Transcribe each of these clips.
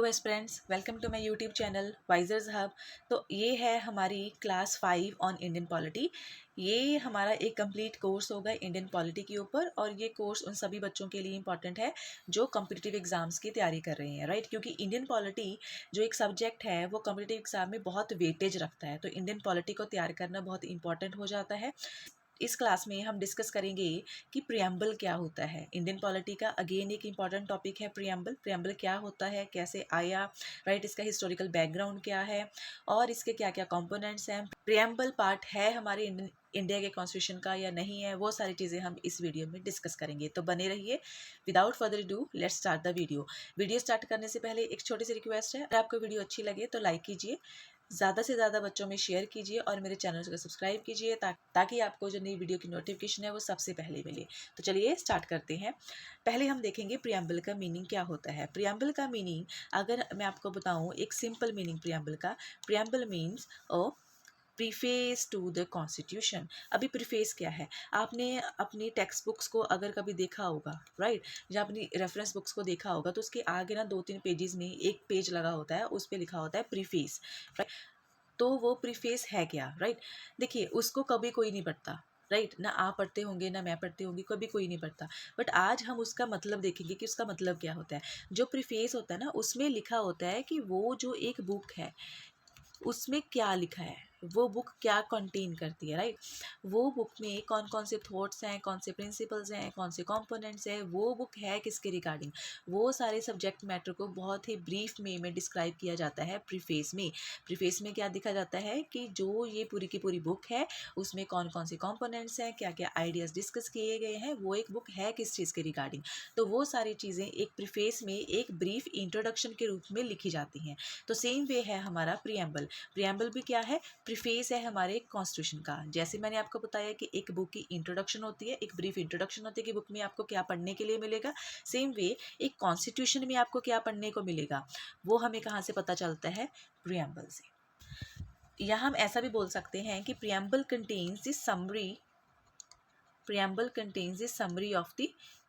Best friends, welcome to my YouTube channel Wisers Hub. तो ये है हमारी क्लास 5 ऑन इंडियन पॉलिटी। ये हमारा एक कंप्लीट कोर्स होगा इंडियन पॉलिटी के ऊपर, और ये कोर्स उन सभी बच्चों के लिए इंपॉर्टेंट है जो कॉम्पिटिटिव एग्जाम्स की तैयारी कर रहे हैं, राइट। क्योंकि इंडियन पॉलिटी जो एक सब्जेक्ट है वो कॉम्पिटिटिव एग्जाम में बहुत वेटेज रखता है, तो इंडियन पॉलिटी को तैयार करना बहुत इंपॉर्टेंट हो जाता है। इस क्लास में हम डिस्कस करेंगे कि प्रियम्बल क्या होता है। इंडियन पॉलिटी का अगेन एक इंपॉर्टेंट टॉपिक है प्रियम्बल। प्रियम्बल क्या होता है, कैसे आया, राइट, इसका हिस्टोरिकल बैकग्राउंड क्या है और इसके क्या क्या कंपोनेंट्स हैं। प्रियम्बल पार्ट है हमारे इंडिया के कॉन्स्टिट्यूशन का या नहीं है, वो सारी चीज़ें हम इस वीडियो में डिस्कस करेंगे। तो बने रहिए। Without further do let's start the video. Video start करने से पहले एक छोटी सी रिक्वेस्ट है, अगर आपको वीडियो अच्छी लगे तो लाइक कीजिए, ज़्यादा से ज़्यादा बच्चों में शेयर कीजिए और मेरे चैनल को सब्सक्राइब कीजिए ताकि आपको जो नई वीडियो की नोटिफिकेशन है वो सबसे पहले मिले। तो चलिए स्टार्ट करते हैं। पहले हम देखेंगे प्रियम्बल का मीनिंग क्या होता है। प्रियम्बल का मीनिंग अगर मैं आपको बताऊं, एक सिंपल मीनिंग प्रियम्बल का, preamble means preface to the constitution. अभी प्रीफेस क्या है, आपने अपनी टेक्स्ट बुक्स को अगर कभी देखा होगा, राइट, या अपनी रेफरेंस बुक्स को देखा होगा, तो उसके आगे ना 2-3 पेजेस में एक पेज लगा होता है, उस पर लिखा होता है प्रीफेस, राइट। तो वो प्रीफेस है क्या, राइट। देखिए, उसको कभी कोई नहीं पढ़ता, राइट, ना आप पढ़ते होंगे ना मैं पढ़ती होंगी, कभी कोई नहीं पढ़ता। बट आज हम उसका मतलब देखेंगे कि उसका मतलब क्या होता है। जो प्रीफेस होता है ना, उसमें लिखा होता है कि वो जो एक बुक है उसमें क्या लिखा है, वो बुक क्या कंटेन करती है, राइट। वो बुक में कौन कौन से थॉट्स हैं, कौन से प्रिंसिपल्स हैं, कौन से कंपोनेंट्स हैं, वो बुक है किसके रिगार्डिंग, वो सारे सब्जेक्ट मैटर को बहुत ही ब्रीफ में डिस्क्राइब किया जाता है प्रीफेस में। प्रीफेस में क्या दिखा जाता है कि जो ये पूरी की पूरी बुक है उसमें कौन कौन से कंपोनेंट्स हैं, क्या क्या आइडियाज़ डिस्कस किए गए हैं, वो एक बुक है किस चीज़ के रिगार्डिंग। तो वो सारी चीज़ें एक प्रीफेस में एक ब्रीफ इंट्रोडक्शन के रूप में लिखी जाती हैं। तो सेम वे है हमारा प्रियम्बल। प्रियम्बल भी क्या है, प्रीफेस है हमारे कॉन्स्टिट्यूशन का। जैसे मैंने आपको बताया कि एक बुक की इंट्रोडक्शन होती है, एक ब्रीफ इंट्रोडक्शन होती है कि बुक में आपको क्या पढ़ने के लिए मिलेगा। सेम वे एक कॉन्स्टिट्यूशन में आपको क्या पढ़ने को मिलेगा, वो हमें कहाँ से पता चलता है, प्रियम्बल से। या हम ऐसा भी बोल सकते हैं कि preamble contains the summary, preamble contains the summary of the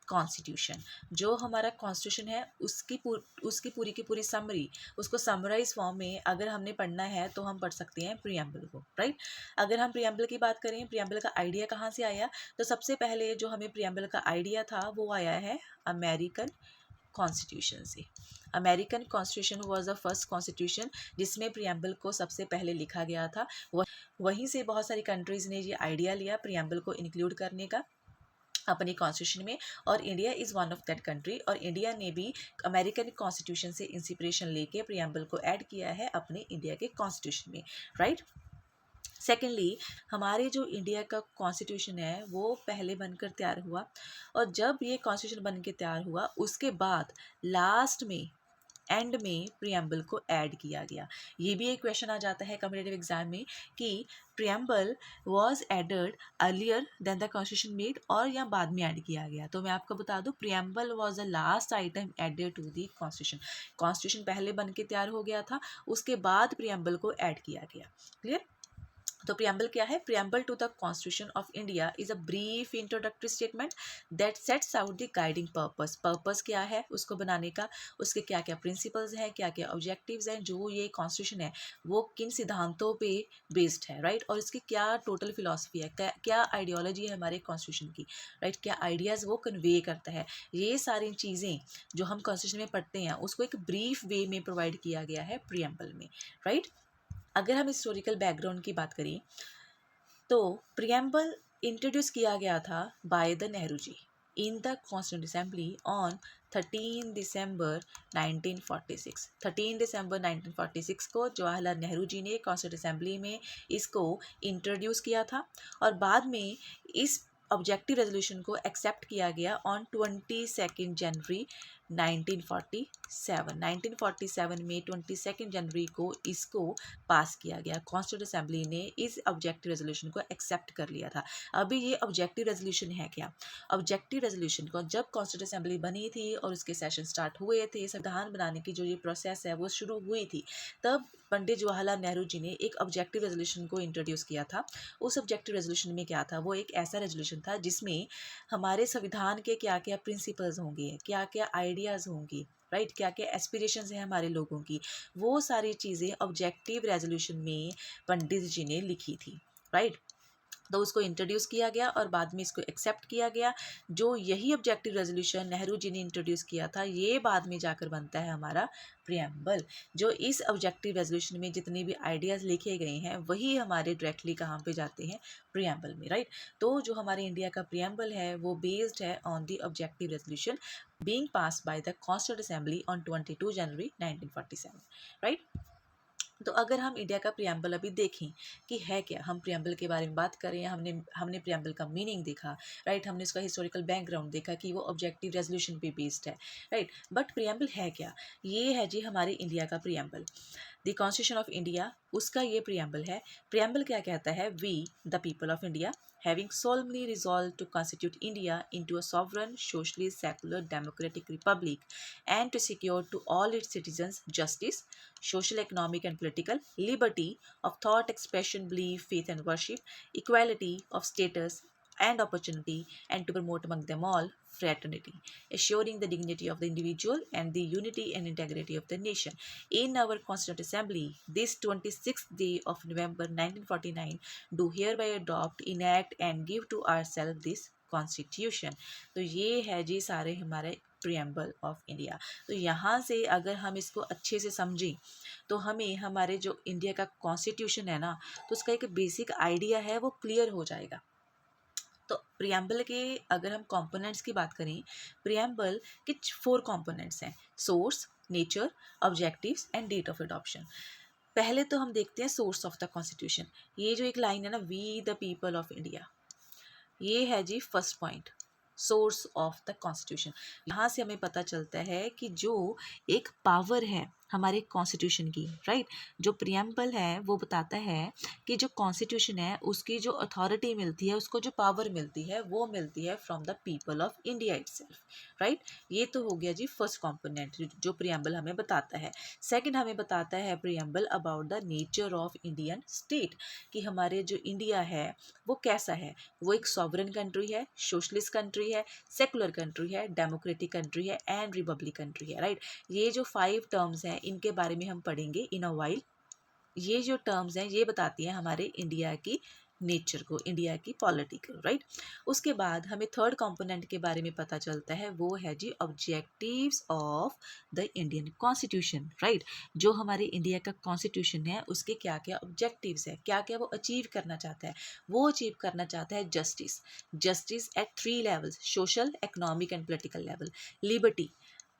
constitution. जो हमारा कॉन्स्टिट्यूशन है उसकी पूरी की पूरी समरी, उसको समराइज फॉर्म में अगर हमने पढ़ना है तो हम पढ़ सकते हैं प्रियम्बल को, राइट। अगर हम प्रियम्बल की बात करें, प्रियम्बल का आइडिया कहाँ से आया, तो सबसे पहले जो हमें प्रियम्बल का आइडिया था वो आया है अमेरिकन कॉन्स्टिट्यूशन से। American constitution was the first constitution जिसमें प्रियम्बल को सबसे पहले लिखा गया था। वहीं से बहुत सारी कंट्रीज़ ने ये आइडिया लिया प्रियम्बल को इंक्लूड करने का अपनी कॉन्स्टिट्यूशन में, और India is one of that country. और इंडिया ने भी अमेरिकन कॉन्स्टिट्यूशन से इंस्पिरेशन लेके प्रियम्बल को ऐड किया है अपने इंडिया के कॉन्स्टिट्यूशन में, राइट। सेकेंडली, हमारे जो इंडिया का कॉन्स्टिट्यूशन है वो पहले बनकर तैयार हुआ, और जब ये कॉन्स्टिट्यूशन बन के तैयार हुआ उसके बाद लास्ट में एंड में प्रियम्बल को ऐड किया गया। ये भी एक क्वेश्चन आ जाता है कॉम्पिटिटिव एग्जाम में कि preamble was added earlier than the constitution made, और या बाद में ऐड किया गया। तो मैं आपको बता दूं, preamble was the last item added to the constitution. Constitution पहले बन के तैयार हो गया था, उसके बाद प्रियम्बल को ऐड किया गया। क्लियर। तो प्रियम्बल क्या है, preamble to the constitution of India is a brief introductory statement that sets out the guiding purpose. Purpose क्या है उसको बनाने का, उसके क्या क्या प्रिंसिपल्स हैं, क्या क्या ऑब्जेक्टिव्स हैं, जो ये कॉन्स्टिट्यूशन है वो किन सिद्धांतों पे बेस्ड है, राइट, और इसकी क्या टोटल फिलॉसफी है, क्या आइडियोलॉजी है हमारे कॉन्स्टिट्यूशन की, राइट, क्या आइडियाज़ वो कन्वे करता है। ये सारी चीज़ें जो हम कॉन्स्टिट्यूशन में पढ़ते हैं उसको एक ब्रीफ वे में प्रोवाइड किया गया है प्रियम्बल में, राइट। अगर हम हिस्टोरिकल बैकग्राउंड की बात करें तो प्रियम्बल इंट्रोड्यूस किया गया था by the Nehru ji in the constituent assembly on 13 दिसंबर 1946। 13 दिसंबर 1946 को जवाहरलाल नेहरू जी ने कॉन्स्टिट्यूंट असेंबली में इसको इंट्रोड्यूस किया था, और बाद में इस ऑब्जेक्टिव रेजोल्यूशन को एक्सेप्ट किया गया ऑन 22 जनवरी 1947। 1947 में 22 जनवरी को इसको पास किया गया। कॉन्स्टिट्यूंट असेंबली ने इस ऑब्जेक्टिव रेजोल्यूशन को एक्सेप्ट कर लिया था। अभी ये ऑब्जेक्टिव रेजोल्यूशन है क्या, ऑब्जेक्टिव रेजोल्यूशन को जब कॉन्स्टिट्यूंट असेंबली बनी थी और उसके सेशन स्टार्ट हुए थे, संविधान बनाने की जो ये प्रोसेस है वो शुरू हुई थी, तब पंडित जवाहरलाल नेहरू जी ने एक ऑब्जेक्टिव रेजोल्यूशन को इंट्रोड्यूस किया था। उस ऑब्जेक्टिव रेजोल्यूशन में क्या था, वो एक ऐसा रेजोल्यूशन था जिसमें हमारे संविधान के क्या क्या प्रिंसिपल्स होंगे, क्या क्या आइडियाज़ होंगी, राइट, क्या क्या एस्पिरेशंस हैं हमारे लोगों की, वो सारी चीज़ें ऑब्जेक्टिव रेजोल्यूशन में पंडित जी ने लिखी थी, राइट। तो उसको इंट्रोड्यूस किया गया और बाद में इसको एक्सेप्ट किया गया। जो यही ऑब्जेक्टिव रेजोल्यूशन नेहरू जी ने इंट्रोड्यूस किया था, ये बाद में जाकर बनता है हमारा प्रियम्बल। जो इस ऑब्जेक्टिव रेजोल्यूशन में जितने भी आइडियाज़ लिखे गए हैं वही हमारे डायरेक्टली कहाँ पे जाते हैं, प्रियम्बल में, राइट। तो जो हमारे इंडिया का प्रियम्बल है वो बेस्ड है on the objective resolution being passed by the Constituent Assembly on 22 January 1947, right. तो अगर हम इंडिया का प्रियम्बल अभी देखें कि है क्या, हम प्रियम्बल के बारे में बात करें, हमने हमने प्रियम्बल का मीनिंग देखा, राइट, हमने उसका हिस्टोरिकल बैकग्राउंड देखा कि वो ऑब्जेक्टिव रेजोल्यूशन पे बेस्ड है, राइट। बट प्रियम्बल है क्या, ये है जी हमारे इंडिया का preamble. The constitution of India, उसका ये प्रियम्बल है। प्रियम्बल क्या कहता है, we the people of India having solemnly resolved to constitute India into a sovereign, socialist, secular, democratic republic, and to secure to all its citizens justice, social, economic, and political liberty of thought, expression, belief, faith, and worship, equality of status and opportunity, and to promote among them all fraternity, assuring the dignity of the individual and the unity and integrity of the nation. In our Constituent Assembly, this 26th day of November 1949, do hereby adopt, enact, and give to ourselves this constitution. तो ये है जी सारे हमारे preamble of India. तो यहाँ से अगर हम इसको अच्छे से समझें तो हमें हमारे जो इंडिया का कॉन्स्टिट्यूशन है ना, तो उसका एक बेसिक आइडिया है वो क्लियर हो जाएगा। तो प्रियम्बल के अगर हम कंपोनेंट्स की बात करें, प्रियम्बल के 4 कंपोनेंट्स हैं, source, nature, objectives and date of adoption. पहले तो हम देखते हैं सोर्स ऑफ द कॉन्स्टिट्यूशन। ये जो एक लाइन है ना, we the people of India, ये है जी first point, source of the constitution. यहाँ से हमें पता चलता है कि जो एक पावर है हमारे कॉन्स्टिट्यूशन की, राइट, जो प्रियम्बल है वो बताता है कि जो कॉन्स्टिट्यूशन है उसकी जो अथॉरिटी मिलती है, उसको जो पावर मिलती है वो मिलती है from the people of India itself, right. ये तो हो गया जी फर्स्ट कॉम्पोनेंट जो प्रियम्बल हमें बताता है। सेकंड हमें बताता है preamble about the nature of Indian state, कि हमारे जो इंडिया है वो कैसा है, वो एक सॉवरन कंट्री है, सोशलिस्ट कंट्री है, सेकुलर कंट्री है, डेमोक्रेटिक कंट्री है एंड रिपब्लिक कंट्री है, राइट। ये जो 5 टर्म्स हैं इनके बारे में हम पढ़ेंगे इन अ वाइल। ये जो टर्म्स हैं ये बताती हैं हमारे इंडिया की नेचर को, इंडिया की पॉलिटी को, राइट। उसके बाद हमें थर्ड कंपोनेंट के बारे में पता चलता है, वो है जी objectives of the Indian constitution, right. जो हमारे इंडिया का कॉन्स्टिट्यूशन है उसके क्या क्या ऑब्जेक्टिव्स है, क्या क्या वो अचीव करना चाहता है। वो अचीव करना चाहता है justice, justice eight 3 levels, social, economic and political level. Liberty,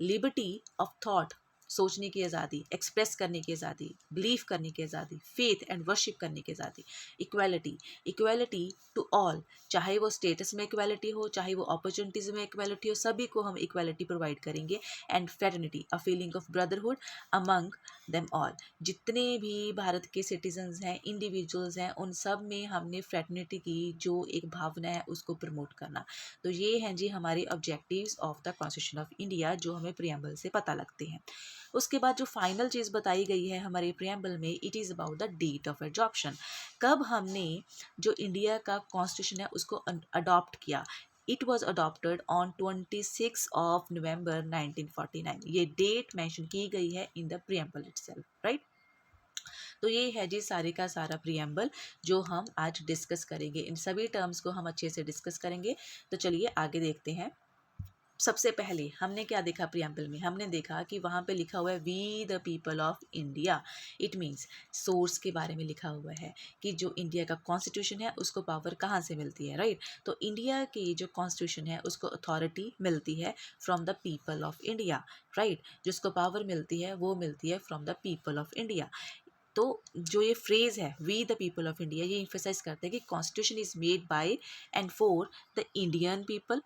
liberty of thought, सोचने की आज़ादी, एक्सप्रेस करने की आज़ादी, बिलीव करने की आज़ादी, फेथ एंड वर्शिप करने की आज़ादी। इक्वालिटी, इक्वालिटी टू ऑल, चाहे वो स्टेटस में इक्वालिटी हो, चाहे वो अपॉर्चुनिटीज़ में इक्वालिटी हो, सभी को हम इक्वालिटी प्रोवाइड करेंगे। And fraternity, a feeling of brotherhood among them all, जितने भी भारत के सिटीजन्स हैं, इंडिविजुअल्स हैं, उन सब में हमने फ्रेटर्निटी की जो एक भावना है उसको प्रमोट करना। तो ये हैं जी हमारे objectives of the constitution of India जो हमें प्रियम्बल से पता लगते हैं। उसके बाद जो फाइनल चीज़ बताई गई है हमारे प्रियम्बल में, it is about the date of adoption, कब हमने जो इंडिया का कॉन्स्टिट्यूशन है उसको अडॉप्ट किया। It was adopted on 26 of November 1949, ये डेट मेंशन की गई है in the preamble itself, right. तो ये है जी सारे का सारा प्रियम्बल जो हम आज डिस्कस करेंगे। इन सभी टर्म्स को हम अच्छे से डिस्कस करेंगे। तो चलिए आगे देखते हैं। सबसे पहले हमने क्या देखा प्रियम्बल में, हमने देखा कि वहाँ पे लिखा हुआ है we the people of India. It means source के बारे में लिखा हुआ है कि जो इंडिया का कॉन्स्टिट्यूशन है उसको पावर कहाँ से मिलती है, राइट। तो इंडिया की जो कॉन्स्टिट्यूशन है उसको अथॉरिटी मिलती है from the people of India, right. जिसको पावर मिलती है वो मिलती है from the people of India. तो जो ये फ्रेज़ है we the people of India, ये इम्फेसाइज करते हैं कि constitution is made by and for the Indian people.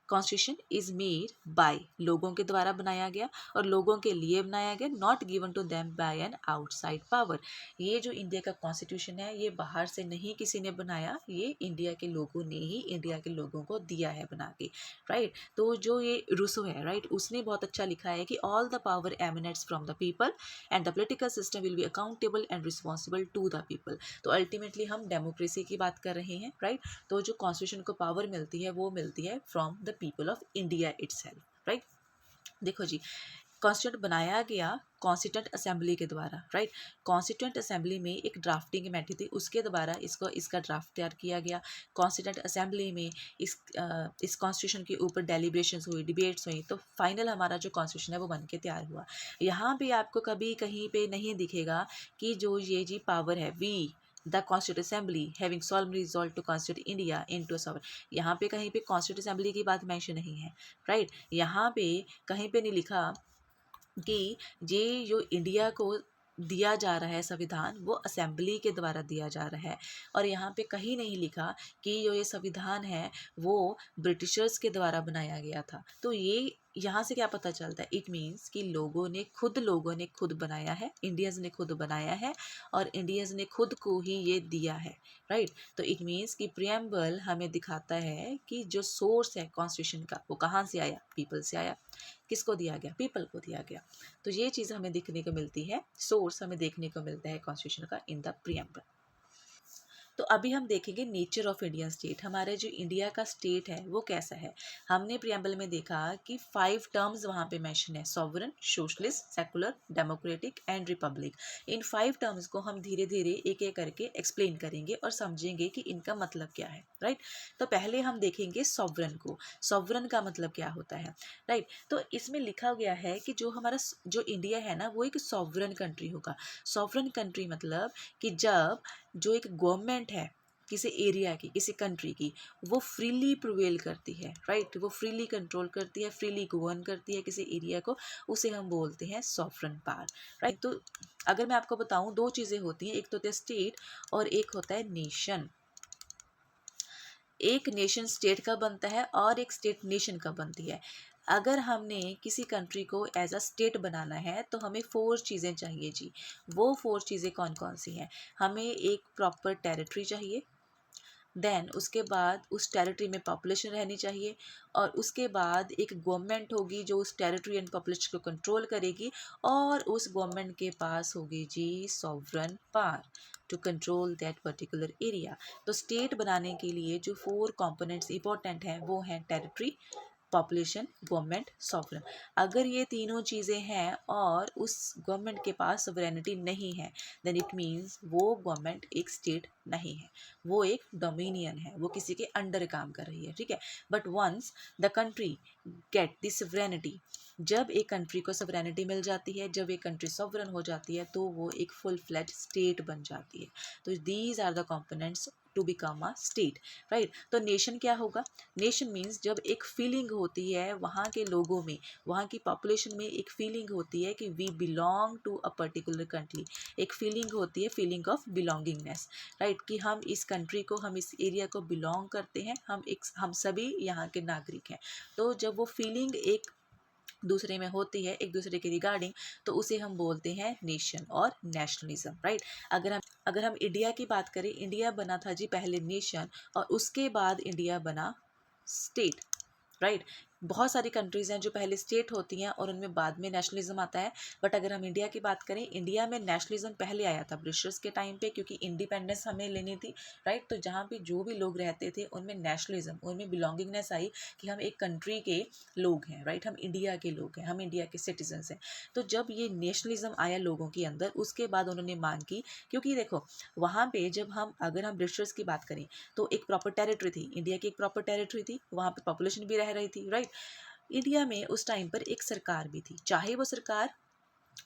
Constitution is made by, लोगों के द्वारा बनाया गया और लोगों के लिए बनाया गया, not given to them by an outside power. ये जो इंडिया का कॉन्स्टिट्यूशन है ये बाहर से नहीं किसी ने बनाया, ये इंडिया के लोगों ने ही इंडिया के लोगों को दिया है बना के, राइट। तो जो ये रूसो है, राइट, उसने बहुत अच्छा लिखा है कि all the power emanates from the people and the political system will be accountable and responsible to the people. तो अल्टीमेटली हम डेमोक्रेसी की बात कर रहे हैं, राइट। तो जो कॉन्स्टिट्यूशन को पावर मिलती है वो मिलती है from the people of India itself, right. देखो जी, कॉन्स्टिट्यूंट बनाया गया कॉन्स्टिट्यूंट असेंबली के द्वारा, राइट। कॉन्स्टिट्यूंट असेंबली में एक ड्राफ्टिंग कमेटी थी, उसके द्वारा इसका ड्राफ्ट तैयार किया गया। कॉन्स्टिट्यूंट असेंबली में इस कॉन्स्टिट्यूशन के ऊपर डेलिब्रेशंस हुई, डिबेट्स हुई, तो फाइनल हमारा जो कॉन्स्टिट्यूशन है वो बन के तैयार हुआ। यहाँ पे आपको कभी कहीं पे नहीं दिखेगा कि जो ये जी पावर है, we the constitute assembly having solemnly resolved to constitute India into a sovereign, यहाँ पे कहीं पे कॉन्स्टिट्यूट असेंबली की बात मेंशन नहीं है, राइट। यहाँ पे कहीं पे नहीं लिखा कि ये जो इंडिया को दिया जा रहा है संविधान, वो असेंबली के द्वारा दिया जा रहा है। और यहाँ पे कहीं नहीं लिखा कि जो ये संविधान है वो ब्रिटिशर्स के द्वारा बनाया गया था। तो ये यहाँ से क्या पता चलता है, इट मीन्स कि लोगों ने खुद बनाया है, इंडियंस ने खुद बनाया है और इंडियंस ने खुद को ही ये दिया है, राइट। तो इट मीन्स कि प्रियम्बल हमें दिखाता है कि जो सोर्स है कॉन्स्टिट्यूशन का वो कहाँ से आया, पीपल से आया। किसको दिया गया, पीपल को दिया गया। तो ये चीज़ हमें देखने को मिलती है, सोर्स हमें देखने को मिलता है कॉन्स्टिट्यूशन का इन द प्रियम्बल। तो अभी हम देखेंगे नेचर ऑफ इंडियन स्टेट, हमारे जो इंडिया का स्टेट है वो कैसा है। हमने प्रियम्बल में देखा कि 5 टर्म्स वहाँ पे मेंशन है, sovereign, socialist, secular, democratic and Republic. In 5 terms को हम धीरे धीरे एक एक करके एक्सप्लेन करेंगे और समझेंगे कि इनका मतलब क्या है, राइट। तो पहले हम देखेंगे सॉवरन को, सॉवरन का मतलब क्या होता है, राइट। तो इसमें लिखा गया है कि जो हमारा जो इंडिया है ना वो एक सॉवरन कंट्री होगा। सॉवरन कंट्री मतलब कि जब जो एक गवर्नमेंट है किसी एरिया की, किसी कंट्री की, वो फ्रीली प्रिवेल करती है, राइट। वो फ्रीली कंट्रोल करती है, फ्रीली गवर्न करती है किसी एरिया को, उसे हम बोलते हैं सॉवरन पावर, राइट। तो अगर मैं आपको बताऊं, दो चीज़ें होती हैं, एक तो होता है स्टेट और एक होता है नेशन। एक नेशन स्टेट का बनता है और एक स्टेट नेशन का बनती है। अगर हमने किसी कंट्री को एज अ स्टेट बनाना है तो हमें 4 चीज़ें चाहिए जी। वो 4 चीज़ें कौन कौन सी हैं, हमें एक प्रॉपर टेरिटरी चाहिए, देन उसके बाद उस टेरिटरी में पॉपुलेशन रहनी चाहिए, और उसके बाद एक गवर्नमेंट होगी जो उस टेरिटरी एंड पॉपुलेशन को कंट्रोल करेगी, और उस गवर्नमेंट के पास होगी जी sovereign power to control that particular area. तो स्टेट बनाने के लिए जो 4 कंपोनेंट्स इंपॉर्टेंट हैं वो हैं टेरिटरी, पॉपुलेशन, गवर्नमेंट, सॉवरन। अगर ये तीनों चीज़ें हैं और उस गवर्नमेंट के पास सॉवरेनिटी नहीं है, देन इट मीन्स वो गवर्नमेंट एक स्टेट नहीं है, वो एक डोमिनियन है, वो किसी के अंडर काम कर रही है, ठीक है। But once the country get this sovereignty, जब एक कंट्री को सॉवरेनिटी मिल जाती है, जब एक कंट्री सॉवरन हो जाती है, तो वो एक फुल फ्लेज स्टेट बन जाती है। तो these are the components to become a state, right. तो नेशन क्या होगा, नेशन मीन्स जब एक फीलिंग होती है वहाँ के लोगों में, वहाँ की पॉपुलेशन में एक फीलिंग होती है कि we belong to a particular country, एक फीलिंग होती है, फीलिंग ऑफ बिलोंगिंगनेस, राइट, कि हम इस कंट्री को, हम इस एरिया को बिलोंग करते हैं, हम सभी यहाँ के नागरिक हैं। तो जब वो फीलिंग एक दूसरे में होती है, एक दूसरे के रिगार्डिंग, तो उसे हम बोलते हैं नेशन और नेशनलिज्म, राइट। अगर हम इंडिया की बात करें, इंडिया बना था जी पहले नेशन और उसके बाद इंडिया बना स्टेट, राइट। बहुत सारी कंट्रीज़ हैं जो पहले स्टेट होती हैं और उनमें बाद में नेशनलिज्म आता है। बट अगर हम इंडिया की बात करें, इंडिया में नेशनलिज्म पहले आया था ब्रिटिशर्स के टाइम पे, क्योंकि इंडिपेंडेंस हमें लेनी थी, राइट। तो जहाँ पे जो भी लोग रहते थे उनमें नेशनलिज्म, उनमें बिलोंगिंगनेस आई कि हम एक कंट्री के लोग हैं, राइट, हम इंडिया के लोग हैं, हम इंडिया के सिटीजन्स हैं। तो जब ये नेशनलिज्म आया लोगों के अंदर, उसके बाद उन्होंने मांग की, क्योंकि देखो वहाँ पे अगर हम ब्रिटिशर्स की बात करें तो एक प्रॉपर टेरिटरी थी, इंडिया की एक प्रॉपर टेरिटरी थी, वहाँ पे पॉपुलेशन भी रह रही थी, राइट। इंडिया में उस टाइम पर एक सरकार भी थी, चाहे वो सरकार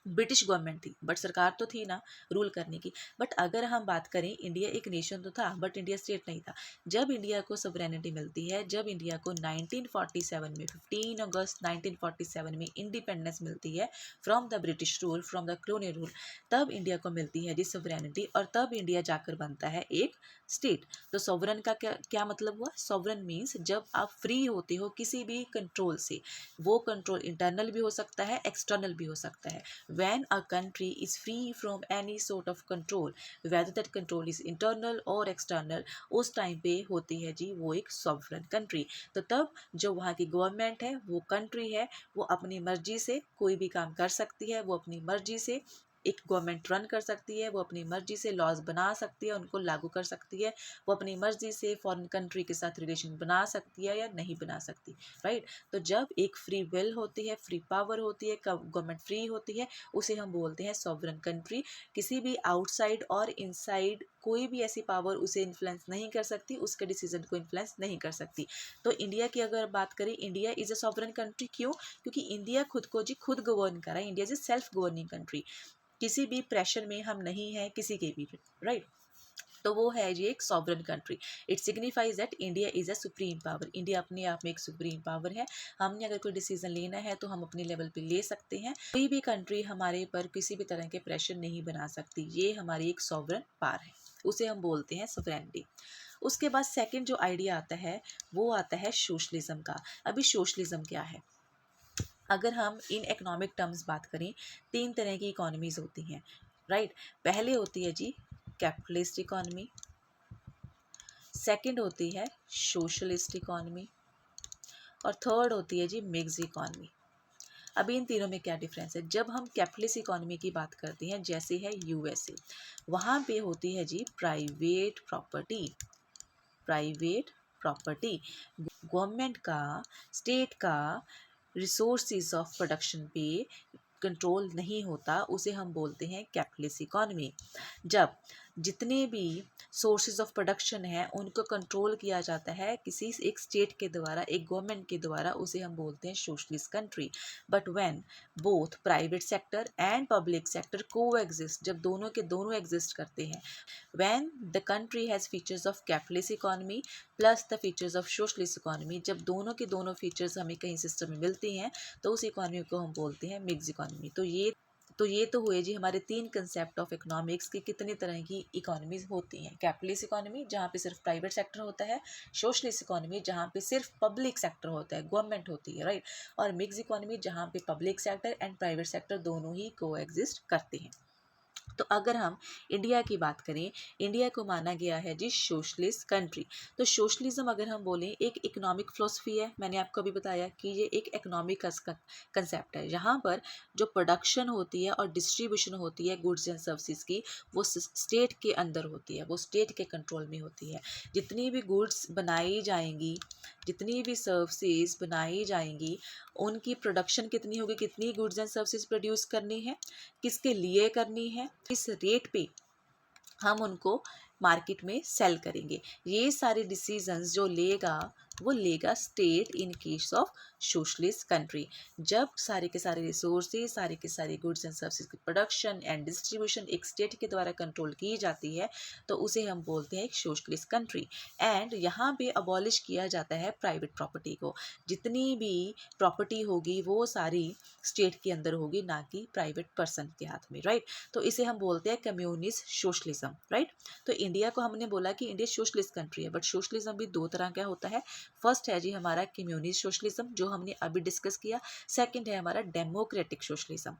ब्रिटिश गवर्नमेंट थी, बट सरकार तो थी ना रूल करने की। बट अगर हम बात करें, इंडिया एक नेशन तो था बट इंडिया स्टेट नहीं था। जब इंडिया को सॉवरेनिटी मिलती है, जब इंडिया को 1947 में 15 अगस्त 1947 में इंडिपेंडेंस मिलती है from the British rule, from the colonial rule, तब इंडिया को मिलती है जी सॉवरेनिटी, और तब इंडिया जाकर बनता है एक स्टेट। तो सॉवरन का क्या क्या मतलब हुआ, सॉवरन मीन्स जब आप फ्री होते हो किसी भी कंट्रोल से, वो कंट्रोल इंटरनल भी हो सकता है, एक्सटर्नल भी हो सकता है। when a country is free from any sort of control, whether that control is internal or external, उस टाइम पे होती है जी वो एक सॉवरन कंट्री। तो तब जो वहाँ की गवर्नमेंट है, वो कंट्री है, वो अपनी मर्जी से कोई भी काम कर सकती है, वो अपनी मर्जी से एक गवर्नमेंट रन कर सकती है, वो अपनी मर्जी से लॉज बना सकती है, उनको लागू कर सकती है, वो अपनी मर्जी से फॉरेन कंट्री के साथ रिलेशन बना सकती है या नहीं बना सकती, राइट। तो जब एक फ्री विल होती है, फ्री पावर होती है, गवर्नमेंट फ्री होती है, उसे हम बोलते हैं सॉवरन कंट्री। किसी भी आउटसाइड और इनसाइड कोई भी ऐसी पावर उसे इन्फ्लुएंस नहीं कर सकती, उसके डिसीजन को इन्फ्लुएंस नहीं कर सकती। तो इंडिया की अगर बात करें, India is a sovereign country. क्यों? क्योंकि इंडिया खुद को जी खुद गवर्न कर रहा है। India is a self governing country. किसी भी प्रेशर में हम नहीं हैं किसी के भी, राइट। तो वो है ये एक sovereign country. It signifies that India is a supreme power. India अपने आप में एक सुप्रीम पावर है। हमने अगर कोई डिसीजन लेना है तो हम अपने लेवल पे ले सकते हैं। कोई भी कंट्री हमारे पर किसी भी तरह के प्रेशर नहीं बना सकती। ये हमारी एक सॉवरन पावर है, उसे हम बोलते हैं सोवरेनिटी। उसके बाद सेकंड जो आइडिया आता है वो आता है सोशलिज्म का। अभी सोशलिज्म क्या है? अगर हम इन इकोनॉमिक टर्म्स बात करें, तीन तरह की इकोनॉमीज होती हैं, राइट। पहले होती है जी कैपिटलिस्ट इकोनॉमी, सेकंड होती है सोशलिस्ट इकोनॉमी, और थर्ड होती है जी मिक्स इकोनॉमी। अभी इन तीनों में क्या डिफरेंस है? जब हम कैपिटलिस्ट इकोनॉमी की बात करते हैं, जैसे है यूएसए, वहाँ पे होती है जी private property. Private property, government का, स्टेट का रिसोर्सेज ऑफ प्रोडक्शन पे कंट्रोल नहीं होता, उसे हम बोलते हैं कैपिटलिस्ट इकोनॉमी। जब जितने भी सोर्सेज ऑफ प्रोडक्शन हैं उनको कंट्रोल किया जाता है किसी एक स्टेट के द्वारा, एक गवर्नमेंट के द्वारा, उसे हम बोलते हैं socialist country. But when both private sector and public sector को एग्जिस्ट, जब दोनों के दोनों एग्जिस्ट करते हैं, when the country has features of capitalist economy plus the features of socialist economy, जब दोनों के दोनों फीचर्स हमें कहीं सिस्टम में मिलती हैं तो उस इकोनॉमी को हम बोलते हैं मिक्स इकोनॉमी। तो हुए जी हमारे तीन कंसेप्ट ऑफ इकोनॉमिक्स की कितनी तरह की इकोनॉमीज होती हैं। कैपिटलिस्ट इकोनॉमी जहाँ पे सिर्फ प्राइवेट सेक्टर होता है, सोशलिस्ट इकोनॉमी जहाँ पे सिर्फ पब्लिक सेक्टर होता है, गवर्नमेंट होती है, राइट, और मिक्स इकोनॉमी जहाँ पे public sector and private sector दोनों ही को एग्जिस्ट करते हैं। तो अगर हम इंडिया की बात करें, इंडिया को माना गया है जी सोशलिस्ट कंट्री। तो सोशलिज्म अगर हम बोलें एक इकोनॉमिक फिलोसफी है। मैंने आपको अभी बताया कि ये एक इकोनॉमिक कंसेप्ट है, यहाँ पर जो प्रोडक्शन होती है और डिस्ट्रीब्यूशन होती है गुड्स एंड सर्विसेज की, वो स्टेट के अंदर होती है, वो स्टेट के कंट्रोल में होती है। जितनी भी गुड्स बनाई जाएंगी, जितनी भी सर्विसेज बनाई जाएंगी, उनकी प्रोडक्शन कितनी होगी, कितनी गुड्स एंड सर्विसेज प्रोड्यूस करनी है, किसके लिए करनी है, किस रेट पे हम उनको मार्केट में सेल करेंगे, ये सारे डिसीजंस जो लेगा वो लेगा state in case of socialist country. जब सारे के सारे रिसोर्सेज, सारे के सारे गुड्स एंड सर्विसेज की प्रोडक्शन एंड डिस्ट्रीब्यूशन एक स्टेट के द्वारा कंट्रोल की जाती है तो उसे हम बोलते हैं एक सोशलिस्ट कंट्री। एंड यहाँ पे अबॉलिश किया जाता है प्राइवेट प्रॉपर्टी को। जितनी भी प्रॉपर्टी होगी वो सारी स्टेट के अंदर होगी, ना कि प्राइवेट पर्सन के हाथ में, राइट। तो इसे हम बोलते हैं कम्युनिस्ट सोशलिज्म, राइट। तो इंडिया को हमने बोला कि इंडिया सोशलिस्ट कंट्री है, बट सोशलिज्म भी दो तरह का होता है। फर्स्ट है जी हमारा कम्युनिस्ट सोशलिज्म जो हमने अभी डिस्कस किया। सेकंड है हमारा डेमोक्रेटिक सोशलिज्म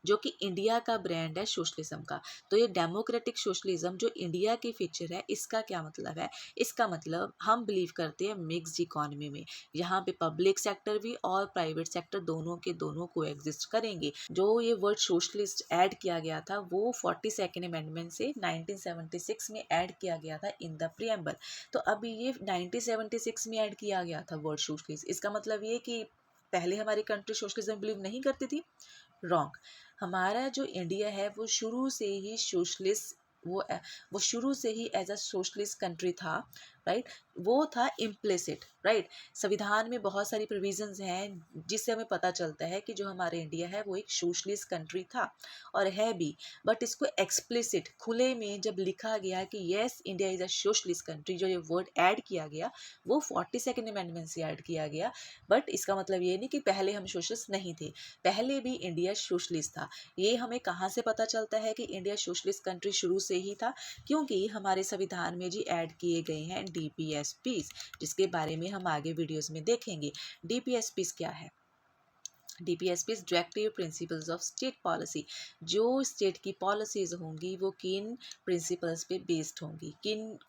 जो कि इंडिया का ब्रांड है सोशलिज्म का। तो ये डेमोक्रेटिक सोशलिज्म जो इंडिया की फीचर है, इसका क्या मतलब है? इसका मतलब हम बिलीव करते हैं मिक्स्ड इकोनॉमी में। यहाँ पे पब्लिक सेक्टर भी और प्राइवेट सेक्टर दोनों के दोनों को एग्जिस्ट करेंगे। जो ये वर्ड सोशलिस्ट ऐड किया गया था वो 42nd अमेंडमेंट से 1976 में ऐड किया गया था इन द प्रीएम्बल। तो अभी ये 1976 में ऐड किया गया था वर्ड सोशलिस्ट। इसका मतलब ये कि पहले हमारी कंट्री सोशलिज्म बिलीव नहीं करती थी? रॉन्ग। हमारा जो इंडिया है वो शुरू से ही सोशलिस्ट, वो शुरू से ही एज अ सोशलिस्ट कंट्री था, राइट। वो था इम्प्लिसिट, राइट। संविधान में बहुत सारी प्रोविजंस हैं जिससे हमें पता चलता है कि जो हमारा इंडिया है वो एक सोशलिस्ट कंट्री था और है भी। बट इसको एक्सप्लिसिट खुले में जब लिखा गया कि yes India is a socialist country, जो ये वर्ड ऐड किया गया वो 42nd अमेंडमेंट से ऐड किया गया। बट इसका मतलब ये नहीं कि पहले हम सोशलिस्ट नहीं थे, पहले भी इंडिया सोशलिस्ट था। ये हमें कहाँ से पता चलता है कि इंडिया सोशलिस्ट कंट्री शुरू से ही था? क्योंकि हमारे संविधान में जी ऐड किए गए हैं डीपीएसपीज, जिसके बारे में हम आगे वीडियोस में देखेंगे। डीपीएसपीज क्या है? DPSPs directive principles of state policy. जो स्टेट की पॉलिसीज होंगी वो किन प्रिंसिपल्स पे बेस्ड होंगी,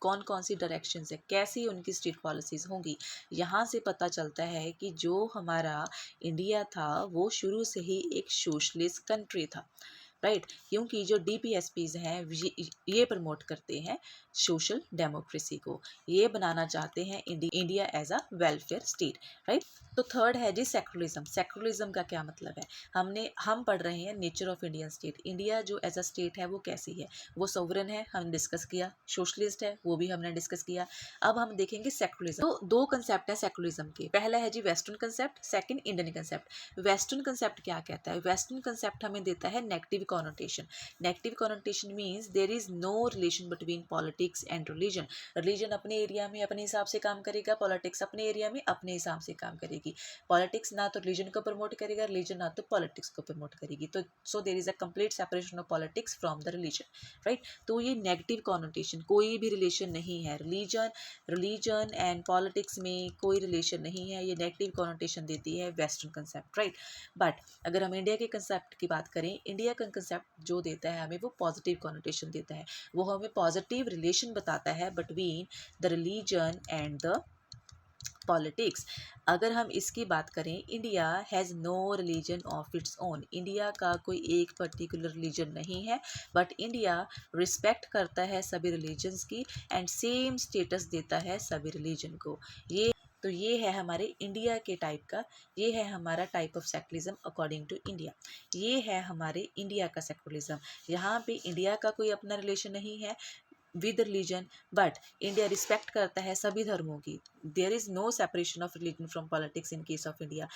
कौन कौन सी डायरेक्शंस है, कैसी उनकी स्टेट पॉलिसीज होंगी। यहाँ से पता चलता है कि जो हमारा इंडिया था वो शुरू से ही एक सोशलिस्ट कंट्री था। राइट, क्योंकि जो DPSPs हैं ये प्रमोट करते हैं सोशल डेमोक्रेसी को, ये बनाना चाहते हैं India as a welfare state, right. तो थर्ड है जी सेकुलरिज्म। सेकुलरिज्म का क्या मतलब है, हम पढ़ रहे हैं nature of Indian state. India जो एज अ स्टेट है वो कैसी है, वो सोवरेन है, हम डिस्कस किया। सोशलिस्ट है, वो भी हमने डिस्कस किया। अब हम देखेंगे सेकुलरिज्म। तो दो कंसेप्ट है सेकुलरिज्म के, पहला है जी western concept, second Indian concept. Western concept क्या कहता है, वेस्टर्न कंसेप्ट हमें देता है negative connotation. Negative connotation means there is no relation between politics and religion. Religion अपने एरिया में अपने हिसाब से काम करेगा, पॉलिटिक्स अपने एरिया में अपने हिसाब से काम करेगी। पॉलिटिक्स ना तो रिलीजन को प्रमोट करेगा, रिलीजन ना तो पॉलिटिक्स को प्रमोट करेगी। तो so there is a complete separation of politics from the religion, right. तो ये नेगेटिव कॉनोटेशन, कोई भी रिलेशन नहीं है, रिलीजन एंड पॉलिटिक्स में कोई रिलेशन नहीं है, ये नेगेटिव कॉनोटेशन देती है वेस्टर्न कंसेप्ट, राइट। बट अगर हम इंडिया के कंसेप्ट की बात करें, इंडिया का कंसेप्ट जो देता है हमें वो पॉजिटिव कॉनोटेशन देता है, वो हमें पॉजिटिव रिलेशन बताता है between the religion and the politics. अगर हम इसकी बात करें, India has no religion of its own. India का कोई एक पर्टिकुलर रिलीजन नहीं है, बट इंडिया रिस्पेक्ट करता है सभी रिलीजन्स की एंड सेम स्टेटस देता है सभी रिलीजन को। ये है हमारे इंडिया के टाइप का, ये है हमारा type of secularism according to India. ये है हमारे इंडिया का सेकुलरिज्म। यहाँ पे इंडिया का कोई अपना रिलेशन नहीं है with religion, but India respect करता है सभी धर्मों की। There is no separation of religion from politics in case of India.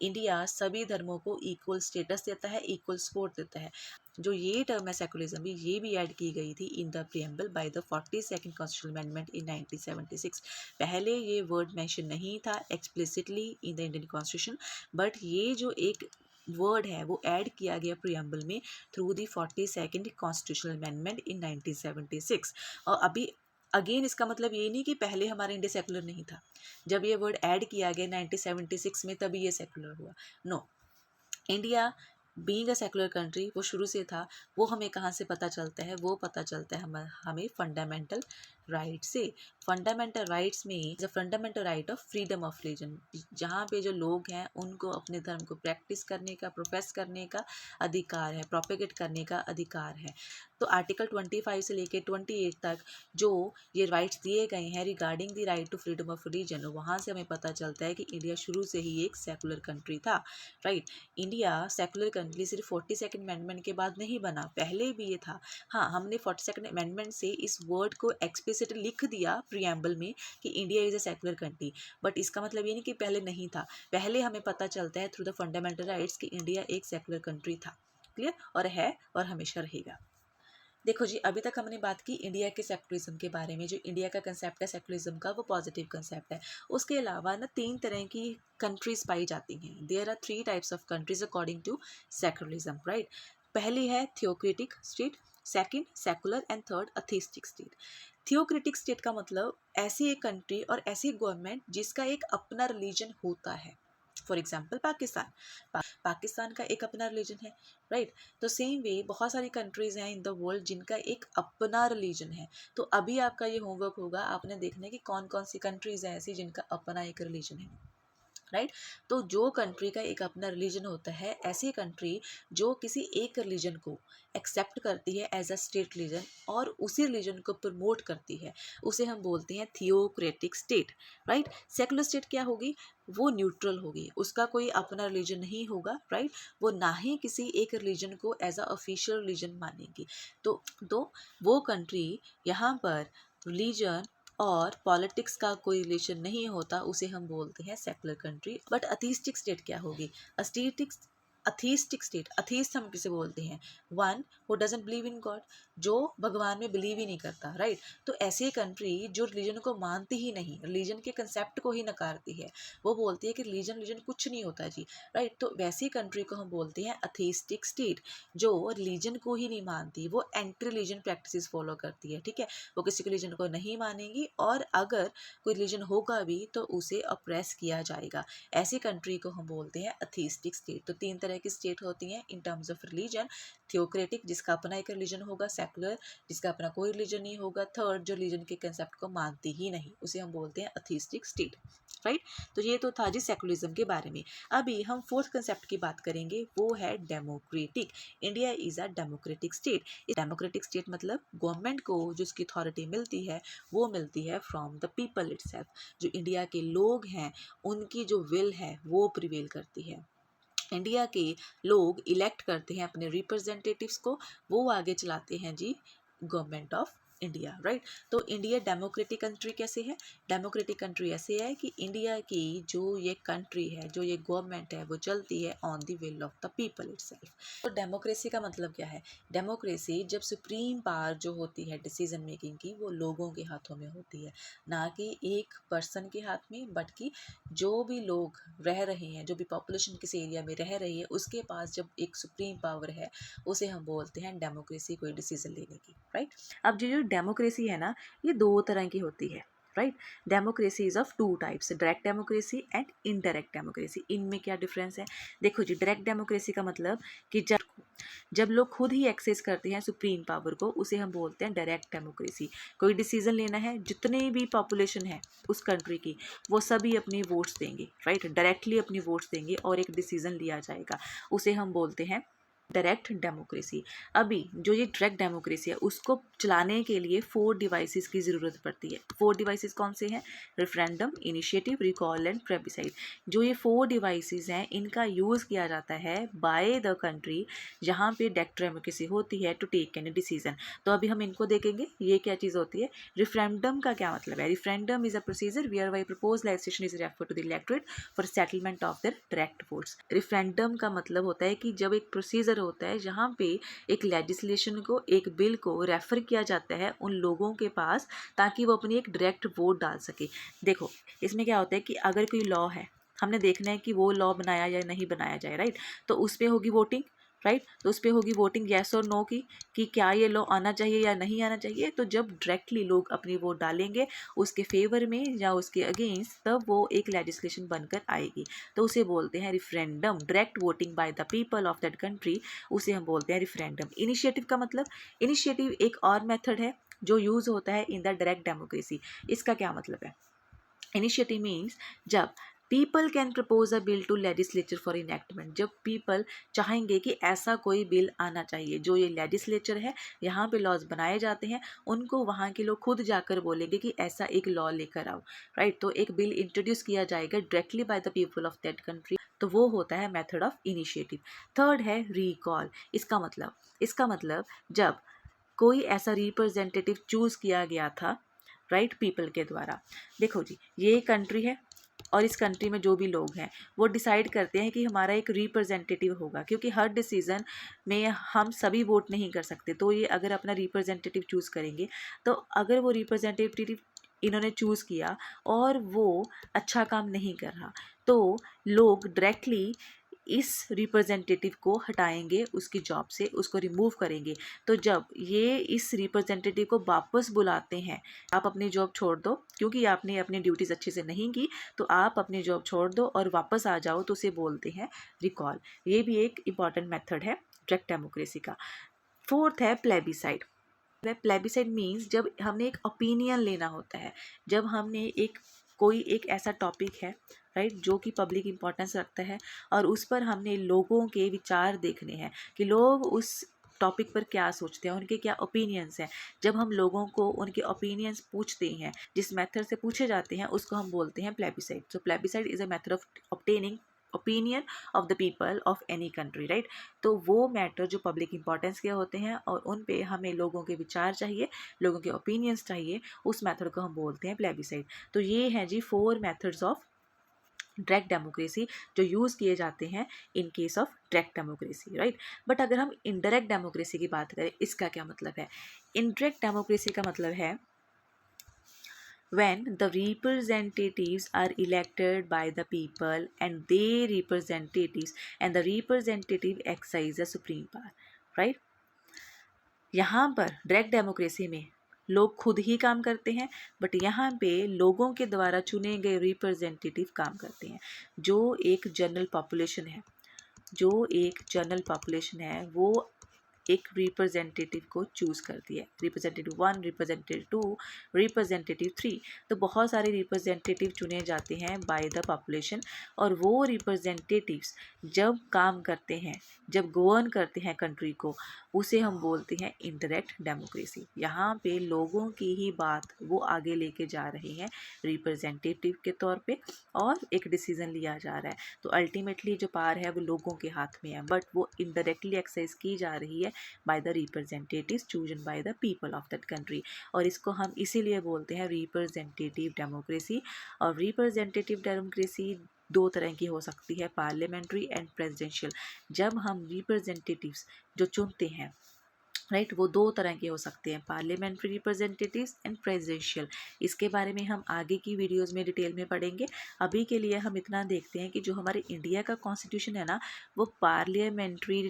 India सभी धर्मों को इक्वल स्टेटस देता है, इक्वल सपोर्ट देता है। जो ये टर्म है सेकुलरिज्म भी, ये भी ऐड की गई थी in the preamble by the 42nd constitutional amendment in 1976। पहले ये वर्ड मेंशन नहीं था explicitly in the Indian constitution, but ये जो एक वर्ड है वो ऐड किया गया प्रीएम्बल में through the 42nd constitutional amendment in 1976। और अभी अगेन इसका मतलब ये नहीं कि पहले हमारा इंडिया सेकुलर नहीं था, जब ये वर्ड ऐड किया गया 1976 में तभी ये सेकुलर हुआ। No, India being a secular country वो शुरू से था। वो हमें कहाँ से पता चलता है, वो पता चलता है हमें फंडामेंटल राइट से। फंडामेंटल राइट्स में the fundamental right of freedom of religion, जहाँ पे जो लोग हैं उनको अपने धर्म को प्रैक्टिस करने का, प्रोफेस करने का अधिकार है, प्रोपेगेट करने का अधिकार है। तो आर्टिकल 25 से लेके 28 तक जो ये राइट्स दिए गए हैं regarding the right to freedom of religion, वहाँ से हमें पता चलता है कि इंडिया शुरू से ही एक सेकुलर कंट्री था, राइट। इंडिया सेकुलर कंट्री सिर्फ 42nd अमेंडमेंट के बाद नहीं बना, पहले भी ये था। हाँ, हमने 42nd अमेंडमेंट से इस वर्ड को एक्सप्लिसिटली लिख दिया प्रीएम्बल में कि India is a secular country, but इसका मतलब ये नहीं कि पहले नहीं था। पहले हमें पता चलता है थ्रू द फंडामेंटल राइट्स कि इंडिया एक सेकुलर कंट्री था। क्लियर, और है और हमेशा रहेगा। देखो जी, अभी तक हमने बात की इंडिया के सेकुलरिज्म के बारे में। जो इंडिया का कंसेप्ट है सेकुलरिज्म का, वो पॉजिटिव कंसेप्ट है। उसके अलावा ना 3 तरह की कंट्रीज पाई जाती हैं। There are 3 types of countries according to secularism, right. पहली है theocratic state, second secular and third atheistic state. Theocratic state का मतलब ऐसी एक कंट्री और ऐसी गवर्नमेंट जिसका एक अपना रिलीजन होता है। फॉर एग्जाम्पल पाकिस्तान, पाकिस्तान का एक अपना रिलीजन है, राइट। तो सेम वे बहुत सारी कंट्रीज हैं इन द वर्ल्ड जिनका एक अपना रिलीजन है। तो अभी आपका ये होमवर्क होगा, आपने देखना है कि कौन कौन सी कंट्रीज हैं ऐसी जिनका अपना एक रिलीजन है, राइट। तो जो कंट्री का एक अपना रिलीजन होता है, ऐसी कंट्री जो किसी एक रिलीजन को एक्सेप्ट करती है एज अ स्टेट रिलीजन और उसी रिलीजन को प्रमोट करती है, उसे हम बोलते हैं theocratic state, right. Secular state क्या होगी, वो न्यूट्रल होगी, उसका कोई अपना रिलीजन नहीं होगा, राइट। वो ना ही किसी एक रिलीजन को एज अ ऑफिशियल रिलीजन मानेगी। तो वो कंट्री यहाँ पर रिलीजन और पॉलिटिक्स का कोई रिलेशन नहीं होता, उसे हम बोलते हैं सेकुलर कंट्री। बट अथीस्टिक स्टेट क्या होगी, अथीस्टिक स्टेट, अथीस्ट हम किसे बोलते हैं, one who doesn't believe in God, जो भगवान में बिलीव ही नहीं करता, राइट। तो ऐसी कंट्री जो रिलीजन को मानती ही नहीं, रिलीजन के कंसेप्ट को ही नकारती है, वो बोलती है कि रिलीजन कुछ नहीं होता जी, राइट। तो वैसी कंट्री को हम बोलते हैं अथीस्टिक स्टेट, जो रिलीजन को ही नहीं मानती, वो एंटी रिलीजन प्रैक्टिसेस फॉलो करती है, ठीक है। वो किसी के रिलीजन को नहीं मानेगी और अगर कोई रिलीजन होगा भी तो उसे अप्रेस किया जाएगा। ऐसी कंट्री को हम बोलते हैं अथीस्टिक स्टेट। तो 3 तरह की स्टेट होती हैं in terms of religion, theocratic जिसका अपना एक रिलीजन होगा, सेकुलर जिसका अपना कोई रिलीजन नहीं होगा, थर्ड जो रिलीजन के कंसेप्ट को मानती ही नहीं, उसे हम बोलते हैं अथीस्टिक स्टेट, राइट। तो ये तो था जी सेकुलरिज्म के बारे में। अभी हम फोर्थ कंसेप्ट की बात करेंगे, वो है democratic. India is a democratic state. इस डेमोक्रेटिक स्टेट मतलब गवर्नमेंट को जो उसकी अथॉरिटी मिलती है वो मिलती है फ्रॉम द पीपल इटसेल्फ। जो इंडिया के लोग हैं उनकी जो विल है वो प्रिवेल करती है। इंडिया के लोग इलेक्ट करते हैं अपने रिप्रेजेंटेटिव्स को, वो आगे चलाते हैं जी गवर्नमेंट ऑफ इंडिया, राइट। तो इंडिया डेमोक्रेटिक कंट्री कैसे है? डेमोक्रेटिक कंट्री ऐसे है कि इंडिया की जो ये कंट्री है, जो ये गवर्नमेंट है, वो चलती है on the will of the people itself. तो डेमोक्रेसी का मतलब क्या है? डेमोक्रेसी जब सुप्रीम पावर जो होती है डिसीजन मेकिंग की, वो लोगों के हाथों में होती है, ना कि एक पर्सन के हाथ में, बट कि जो भी लोग रह रहे हैं, जो भी पॉपुलेशन किसी एरिया में रह रही है, उसके पास जब एक सुप्रीम पावर है, उसे हम बोलते हैं डेमोक्रेसी, कोई डिसीजन लेने की, राइट। अब जो डेमोक्रेसी है ना, ये दो तरह की होती है, right. Democracy is of two types, direct democracy and indirect democracy. इनमें क्या डिफरेंस है? देखो जी, डायरेक्ट डेमोक्रेसी का मतलब कि जब लोग खुद ही एक्सेस करते हैं सुप्रीम पावर को, उसे हम बोलते हैं डायरेक्ट डेमोक्रेसी। कोई डिसीजन लेना है, जितने भी पॉपुलेशन है उस कंट्री की, वो सभी अपनी वोट्स देंगे, राइट, डायरेक्टली अपनी वोट्स देंगे और एक डिसीजन लिया जाएगा, उसे हम बोलते हैं डायरेक्ट डेमोक्रेसी। अभी जो ये डायरेक्ट डेमोक्रेसी है, उसको चलाने के लिए 4 डिवाइसेस की ज़रूरत पड़ती है। 4 डिवाइसेस कौन से हैं? Referendum, initiative, recall and plebiscite. जो ये 4 डिवाइसेस हैं, इनका यूज़ किया जाता है बाय द कंट्री जहाँ पे डायरेक्ट डेमोक्रेसी होती है टू टेक एनी डिसीजन। तो अभी हम इनको देखेंगे, ये क्या चीज़ होती है। रेफरेंडम का क्या मतलब है? Referendum is a procedure whereby propose legislation is refer to the electorate for settlement of their direct votes. Referendum का मतलब होता है कि जब एक प्रोसीजर होता है जहाँ पे एक लेजिस्लेशन को, एक बिल को रेफर किया जाता है उन लोगों के पास, ताकि वो अपनी एक डायरेक्ट वोट डाल सके। देखो, इसमें क्या होता है कि अगर कोई लॉ है, हमने देखना है कि वो लॉ बनाया या नहीं बनाया जाए, राइट। तो उस पर होगी वोटिंग, राइट। तो उस पर होगी वोटिंग येस और नो की, कि क्या ये लॉ आना चाहिए या नहीं आना चाहिए। तो जब डायरेक्टली लोग अपनी वोट डालेंगे उसके फेवर में या उसके अगेंस्ट, तब वो एक लेजिस्लेशन बनकर आएगी। तो उसे बोलते हैं referendum, direct voting by the people of that country, उसे हम बोलते हैं रिफरेंडम। इनिशिएटिव का मतलब, इनिशिएटिव एक और मेथड है जो यूज़ होता है इन द डायरेक्ट डेमोक्रेसी। इसका क्या मतलब है? इनिशिएटिव मीन्स जब people can propose a bill to legislature for enactment. जब पीपल चाहेंगे कि ऐसा कोई बिल आना चाहिए, जो ये लेजिस्लेचर है, यहाँ पे लॉज बनाए जाते हैं, उनको वहाँ के लोग खुद जाकर बोलेंगे कि ऐसा एक लॉ लेकर आओ, राइट। तो एक बिल इंट्रोड्यूस किया जाएगा directly by the people of that country, तो वो होता है मेथड ऑफ इनिशिएटिव। थर्ड है रिकॉल। इसका मतलब जब कोई ऐसा रिप्रेजेंटेटिव चूज़ किया गया था, राइट, पीपल के द्वारा। देखो जी, ये कंट्री है और इस कंट्री में जो भी लोग हैं वो डिसाइड करते हैं कि हमारा एक रिप्रेजेंटेटिव होगा, क्योंकि हर डिसीज़न में हम सभी वोट नहीं कर सकते। तो ये अगर अपना रिप्रेजेंटेटिव चूज़ करेंगे, तो अगर वो रिप्रेजेंटेटिव इन्होंने चूज़ किया और वो अच्छा काम नहीं कर रहा, तो लोग डायरेक्टली इस रिप्रेजेंटेटिव को हटाएंगे उसकी जॉब से, उसको रिमूव करेंगे। तो जब ये इस रिप्रेजेंटेटिव को वापस बुलाते हैं, आप अपनी जॉब छोड़ दो क्योंकि आपने अपनी ड्यूटीज़ अच्छे से नहीं की, तो आप अपनी जॉब छोड़ दो और वापस आ जाओ, तो उसे बोलते हैं रिकॉल। ये भी एक इम्पॉर्टेंट मेथड है डायरेक्ट डेमोक्रेसी का। फोर्थ है प्लेबिसाइड। प्लेबिसाइड मीन्स जब हमने एक ओपिनियन लेना होता है, जब हमने कोई एक ऐसा टॉपिक है, राइट, जो कि पब्लिक इम्पोर्टेंस रखता है, और उस पर हमने लोगों के विचार देखने हैं कि लोग उस टॉपिक पर क्या सोचते हैं, उनके क्या ओपिनियंस हैं। जब हम लोगों को उनके ओपिनियंस पूछते हैं, जिस मेथड से पूछे जाते हैं, उसको हम बोलते हैं plebiscite. So plebiscite is a method of obtaining opinion of the people of any country, right. तो वो मैटर जो पब्लिक इंपॉर्टेंस के होते हैं और उन पे हमें लोगों के विचार चाहिए, लोगों के ओपिनियंस चाहिए, उस मेथड को हम बोलते हैं प्लेबिसाइड। तो ये हैं जी 4 मेथड्स ऑफ डायरेक्ट डेमोक्रेसी जो यूज़ किए जाते हैं इन case of direct democracy, right. But अगर हम इनडायरेक्ट डेमोक्रेसी की बात करें, इसका क्या मतलब है? इनडायरेक्ट डेमोक्रेसी का मतलब है when the representatives are elected by the people and they representatives and the representative exercise the supreme power, right। यहाँ पर डायरेक्ट डेमोक्रेसी में लोग खुद ही काम करते हैं, बट यहाँ पे लोगों के द्वारा चुने गए रिप्रेजेंटेटिव काम करते हैं। जो एक जनरल पॉपुलेशन है वो एक रिप्रेजेंटेटिव को चूज़ करती है, रिप्रेजेंटेटिव 1, रिप्रेजेंटेटिव 2, रिप्रेजेंटेटिव 3। तो बहुत सारे रिप्रेजेंटेटिव चुने जाते हैं बाय द पॉपुलेशन, और वो रिप्रेजेंटेटिव्स जब काम करते हैं, जब गवर्न करते हैं कंट्री को, उसे हम बोलते हैं इंडायरेक्ट डेमोक्रेसी। यहाँ पे लोगों की ही बात वो आगे लेके जा रहे हैं रिप्रेजेंटेटिव के तौर पे, और एक डिसीजन लिया जा रहा है। तो अल्टीमेटली जो पावर है वो लोगों के हाथ में है, बट वो इनडायरेक्टली एक्सरसाइज की जा रही है by the representatives chosen by the people of that country. और इसको हम इसीलिए बोलते हैं रिप्रेजेंटेटिव डेमोक्रेसी। और रिप्रेजेंटेटिव डेमोक्रेसी दो तरह की हो सकती है, पार्लियामेंट्री एंड प्रेसिडेंशियल। जब हम रिप्रेजेंटेटिव्स जो चुनते हैं, राइट, वो दो तरह के हो सकते हैं, पार्लियामेंट्री रिप्रेजेंटेटिव्स एंड प्रेसिडेंशियल। इसके बारे में हम आगे की वीडियोस में डिटेल में पढ़ेंगे। अभी के लिए हम इतना देखते हैं कि जो हमारे इंडिया का कॉन्स्टिट्यूशन है ना, वो पार्लियामेंट्री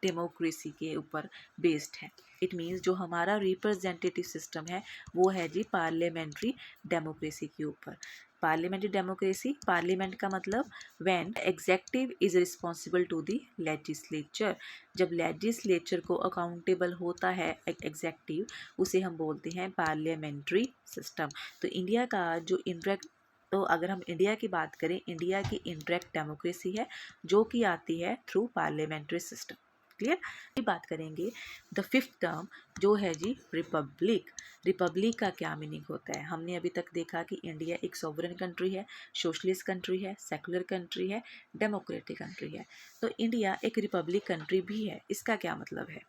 डेमोक्रेसी के ऊपर बेस्ड है। इट मीन्स जो हमारा रिप्रेजेंटेटिव सिस्टम है वो है जी पार्लियामेंट्री डेमोक्रेसी के ऊपर। पार्लियामेंट्री डेमोक्रेसी, पार्लियामेंट का मतलब when executive is responsible to the legislature. जब लेजिस्लेचर को अकाउंटेबल होता है एग्जेक्टिव, उसे हम बोलते हैं पार्लियामेंट्री सिस्टम। तो इंडिया का जो इंडायरेक्ट, तो अगर हम इंडिया की बात करें, इंडिया की इंडायरेक्ट डेमोक्रेसी है जो कि आती है थ्रू पार्लियामेंट्री सिस्टम। क्लियर। ये बात करेंगे द फिफ्थ टर्म जो है जी रिपब्लिक। रिपब्लिक का क्या मीनिंग होता है? हमने अभी तक देखा कि इंडिया एक सॉवरेन कंट्री है, सोशलिस्ट कंट्री है, सेकुलर कंट्री है, डेमोक्रेटिक कंट्री है। तो इंडिया एक रिपब्लिक कंट्री भी है। इसका क्या मतलब है?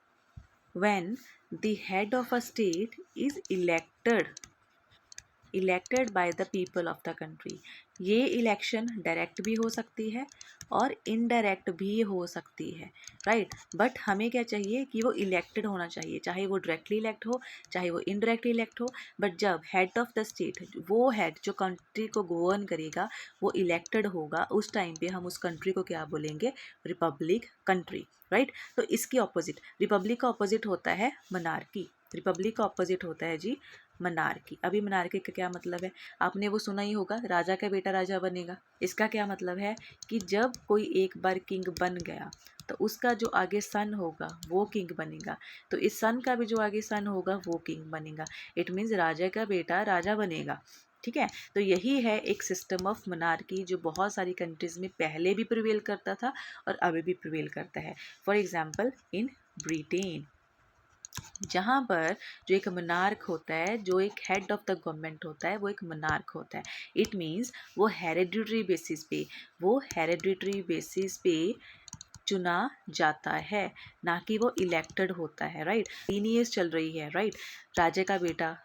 When the head of a state is elected by the people of the country. ये इलेक्शन डायरेक्ट भी हो सकती है और इनडायरेक्ट भी हो सकती है, राइट। बट हमें क्या चाहिए कि वो इलेक्टेड होना चाहिए, चाहे वो डायरेक्टली इलेक्ट हो, चाहे वो इनडायरेक्टली इलेक्ट हो। बट जब हेड ऑफ द स्टेट, वो हेड जो कंट्री को गवर्न करेगा, वो इलेक्टेड होगा, उस टाइम पे हम उस कंट्री को क्या बोलेंगे? Republic country, right. तो इसकी ऑपोजिट, रिपब्लिक का ऑपोजिट होता है मनार्की। रिपब्लिक का ऑपोजिट होता है जी मनार्की। अभी मनार्की का क्या मतलब है? आपने वो सुना ही होगा, राजा का बेटा राजा बनेगा। इसका क्या मतलब है कि जब कोई एक बार किंग बन गया तो उसका जो आगे सन होगा वो किंग बनेगा, तो इस सन का भी जो आगे सन होगा वो किंग बनेगा। इट मीन्स राजा का बेटा राजा बनेगा, ठीक है। तो यही है एक सिस्टम ऑफ मनार्की जो बहुत सारी कंट्रीज़ में पहले भी प्रिवेल करता था और अभी भी प्रिवेल करता है। फॉर एग्जाम्पल इन ब्रिटेन, जहाँ पर जो एक मनार्क होता है, जो एक हेड ऑफ द गवर्नमेंट होता है, वो एक मनार्क होता है। इट मीन्स वो हेरेडिटरी बेसिस पे चुना जाता है, ना कि वो इलेक्टेड होता है, राइट। लीनियस चल रही है, राइट। राजा का बेटा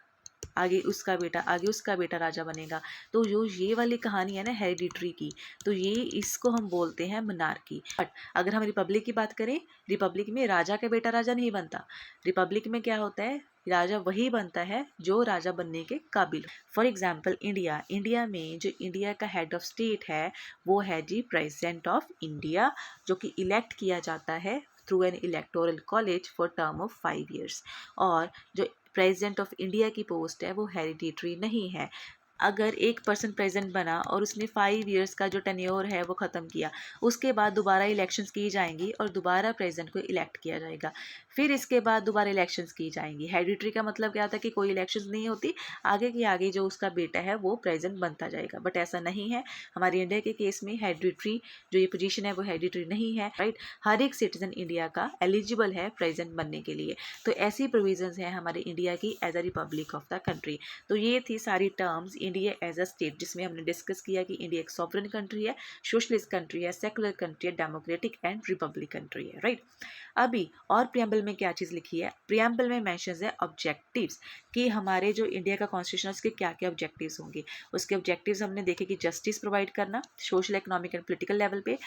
आगे उसका बेटा आगे उसका बेटा राजा बनेगा। तो जो ये वाली कहानी है ना हेरिडिटरी की, तो ये इसको हम बोलते हैं मनार्की। बट अगर हम रिपब्लिक की बात करें, रिपब्लिक में राजा का बेटा राजा नहीं बनता। रिपब्लिक में क्या होता है? राजा वही बनता है जो राजा बनने के काबिल। फॉर एग्जाम्पल इंडिया में जो इंडिया का हेड ऑफ स्टेट है वो है जी प्रेसिडेंट ऑफ इंडिया, जो कि इलेक्ट किया जाता है through an electoral college for term of 5 years। और जो प्रेसिडेंट ऑफ इंडिया की पोस्ट है वो हेरिडिटरी नहीं है। अगर एक पर्सन प्रेसिडेंट बना और उसने 5 years का जो टेन्योर है वो ख़त्म किया, उसके बाद दोबारा इलेक्शंस की जाएंगी और दोबारा प्रेसिडेंट को इलेक्ट किया जाएगा। फिर इसके बाद दोबारा इलेक्शंस की जाएंगी। हेरिडिटरी का मतलब क्या था कि कोई इलेक्शंस नहीं होती, आगे की आगे जो उसका बेटा है वो प्रेसिडेंट बनता जाएगा। बट ऐसा नहीं है, हमारे इंडिया के केस में हेरिडिटरी जो ये पोजीशन है वो हेरिडिटरी नहीं है, राइट। हर एक सिटीजन इंडिया का एलिजिबल है प्रेसिडेंट बनने के लिए। तो ऐसी प्रोविजंस हैं हमारे इंडिया की as a republic of the country. तो ये थी सारी terms India as a state, जिसमें हमने डिस्कस किया कि इंडिया एक सॉवरेन कंट्री है, सोशलिस्ट कंट्री है, सेकुलर कंट्री है, डेमोक्रेटिक एंड रिपब्लिक कंट्री है, राइट। अभी और प्रियम्बल में क्या चीज़ लिखी है? प्रियम्बल में मेंशंस है ऑब्जेक्टिव्स, कि हमारे जो इंडिया का कॉन्स्टिट्यूशन है उसके क्या क्या ऑब्जेक्टिव्स होंगे। उसके ऑब्जेक्टिव्स हमने देखे कि जस्टिस प्रोवाइड करना social, economic and political level पे,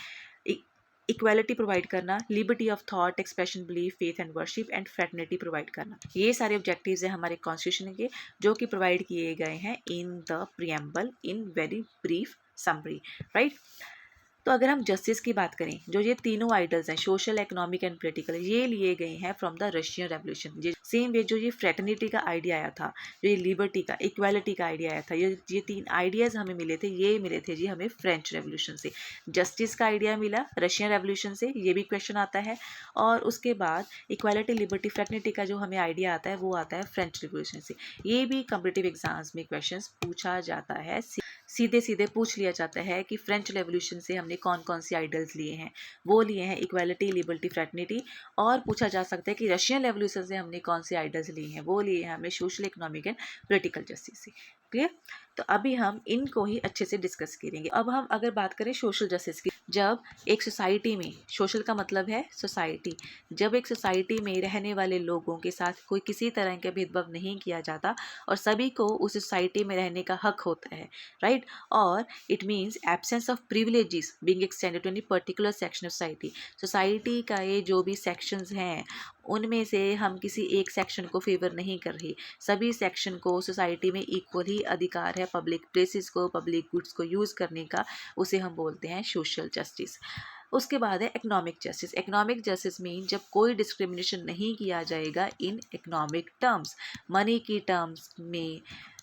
इक्वालिटी प्रोवाइड करना, liberty of thought, expression, belief, faith and worship and fraternity provide करना। ये सारे ऑब्जेक्टिव्स हैं हमारे कॉन्स्टिट्यूशन के, जो कि प्रोवाइड किए गए हैं in the preamble in very brief summary, right. तो अगर हम जस्टिस की बात करें, जो ये तीनों आइडल्स हैं, सोशल, इकोनॉमिक एंड पॉलिटिकल, ये लिए गए हैं from the Russian revolution. Same way जो ये फ्रेटर्निटी का आइडिया आया था, जो ये लिबर्टी का, इक्वालिटी का आइडिया आया था, ये तीन आइडियाज़ हमें मिले थे, ये मिले थे जी हमें फ्रेंच रेवोल्यूशन से। जस्टिस का आइडिया मिला रशियन रेवोल्यूशन से, ये भी क्वेश्चन आता है। और उसके बाद इक्वालिटी, लिबर्टी, फ्रेटर्निटी का जो हमें आइडिया आता है वो आता है फ्रेंच रेवोल्यूशन से। ये भी कॉम्पिटिटिव एग्जाम्स में क्वेश्चन पूछा जाता है, सीधे सीधे पूछ लिया जाता है कि फ्रेंच रेवोल्यूशन से हमने कौन कौन सी आइडल्स लिए हैं। वो लिए हैं इक्वालिटी, लिबर्टी, फ्रेटर्निटी। और पूछा जा सकता है कि रशियन रेवोल्यूशन से हमने कौन सी आइडल्स लिए हैं। वो लिए हैं हमने social, economic and political justice से। क्लियर? तो अभी हम इनको ही अच्छे से डिस्कस करेंगे। अब हम अगर बात करें सोशल जस्टिस की, जब एक सोसाइटी में, सोशल का मतलब है सोसाइटी, जब एक सोसाइटी में रहने वाले लोगों के साथ कोई किसी तरह का भेदभाव नहीं किया जाता और सभी को उस सोसाइटी में रहने का हक होता है, राइट? और it means absence of privileges being extended to any particular section of society. Society का ये जो भी सेक्शंस हैं उनमें से हम किसी एक सेक्शन को फेवर नहीं कर रहे, सभी सेक्शन को सोसाइटी में इक्वल ही अधिकार है पब्लिक प्लेसेस को, पब्लिक गुड्स को यूज़ करने का, उसे हम बोलते हैं सोशल जस्टिस। उसके बाद है economic justice. Economic justice mean जब कोई डिस्क्रिमिनेशन नहीं किया जाएगा इन इकोनॉमिक टर्म्स, मनी की टर्म्स में,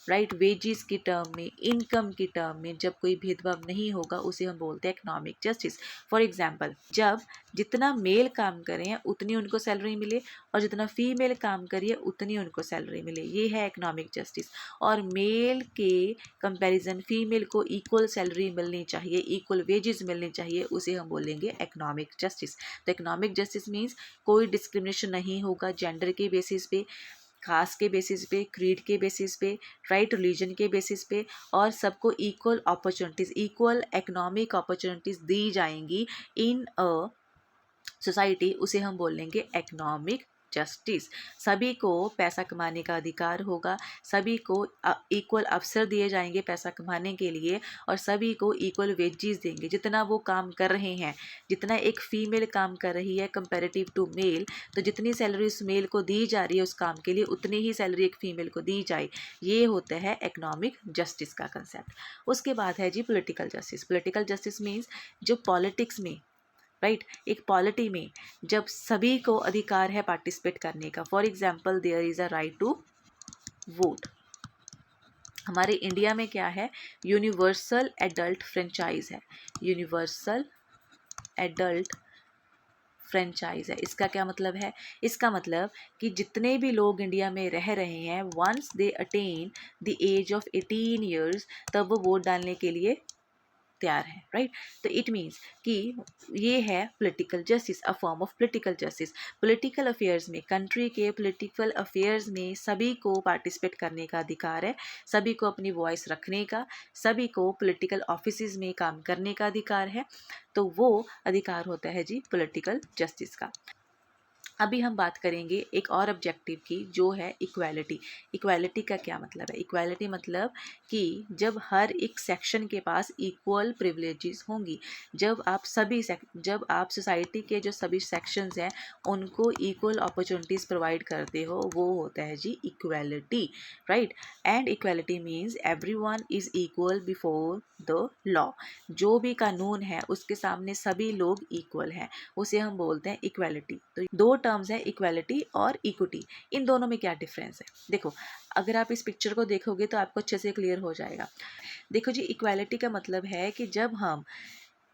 राइट, वेजेस की टर्म में, इनकम की टर्म में, जब कोई भेदभाव नहीं होगा उसे हम बोलते हैं इकोनॉमिक जस्टिस। फॉर एग्जांपल, जब जितना मेल काम करें उतनी उनको सैलरी मिले और जितना फीमेल काम करिए उतनी उनको सैलरी मिले, ये है इकोनॉमिक जस्टिस। और मेल के कंपैरिजन फीमेल को इक्वल सैलरी मिलनी चाहिए, इक्वल वेजेस मिलनी चाहिए, उसे हम बोलेंगे इकोनॉमिक जस्टिस। तो इकोनॉमिक जस्टिस मीन्स कोई डिस्क्रिमिनेशन नहीं होगा जेंडर के बेसिस पे, कास्ट के बेसिस पे, क्रीड के बेसिस पे, राइट, रिलीजन के बेसिस पे, और सबको equal opportunities, equal economic opportunities दी जाएंगी इन अ सोसाइटी, उसे हम बोलेंगे इकोनॉमिक जस्टिस। सभी को पैसा कमाने का अधिकार होगा, सभी को इक्वल अवसर दिए जाएंगे पैसा कमाने के लिए, और सभी को इक्वल वेजेस देंगे। जितना वो काम कर रहे हैं, जितना एक फीमेल काम कर रही है कंपैरेटिव टू मेल, तो जितनी सैलरी उस मेल को दी जा रही है उस काम के लिए, उतनी ही सैलरी एक फीमेल को दी जाए। ये होता है इकोनॉमिक जस्टिस का कंसेप्ट। उसके बाद है जी political justice. Political justice means जो पॉलिटिक्स में, राइट, एक पॉलिटी में जब सभी को अधिकार है पार्टिसिपेट करने का। For example, there is a right to vote. हमारे इंडिया में क्या है? यूनिवर्सल एडल्ट फ्रेंचाइज है, यूनिवर्सल एडल्ट फ्रेंचाइज है। इसका क्या मतलब है? इसका मतलब कि जितने भी लोग इंडिया में रह रहे हैं, once they attain the age of 18 years, तब वो वोट डालने के लिए तैयार है, राइट? तो इट मीन्स कि ये है political justice, a form of political justice. Political affairs में, कंट्री के पॉलिटिकल अफेयर्स में सभी को पार्टिसिपेट करने का अधिकार है, सभी को अपनी वॉइस रखने का, सभी को पॉलिटिकल ऑफिसेज में काम करने का अधिकार है। तो वो अधिकार होता है जी पॉलिटिकल जस्टिस का। अभी हम बात करेंगे एक और ऑब्जेक्टिव की, जो है इक्वालिटी। इक्वालिटी का क्या मतलब है? इक्वालिटी मतलब कि जब हर एक सेक्शन के पास इक्वल प्रिविलेजेस होंगी, जब आप सोसाइटी के जो सभी सेक्शंस हैं उनको इक्वल अपॉर्चुनिटीज़ प्रोवाइड करते हो, वो होता है जी equality, right? And equality means everyone is equal before the law. जो भी कानून है उसके सामने सभी लोग इक्वल हैं, उसे हम बोलते हैं इक्वालिटी। तो दो टर्म्स है, इक्वालिटी और इक्विटी। इन दोनों में क्या डिफरेंस है? देखो, अगर आप इस पिक्चर को देखोगे तो आपको अच्छे से क्लियर हो जाएगा। देखो जी, इक्वालिटी का मतलब है कि जब हम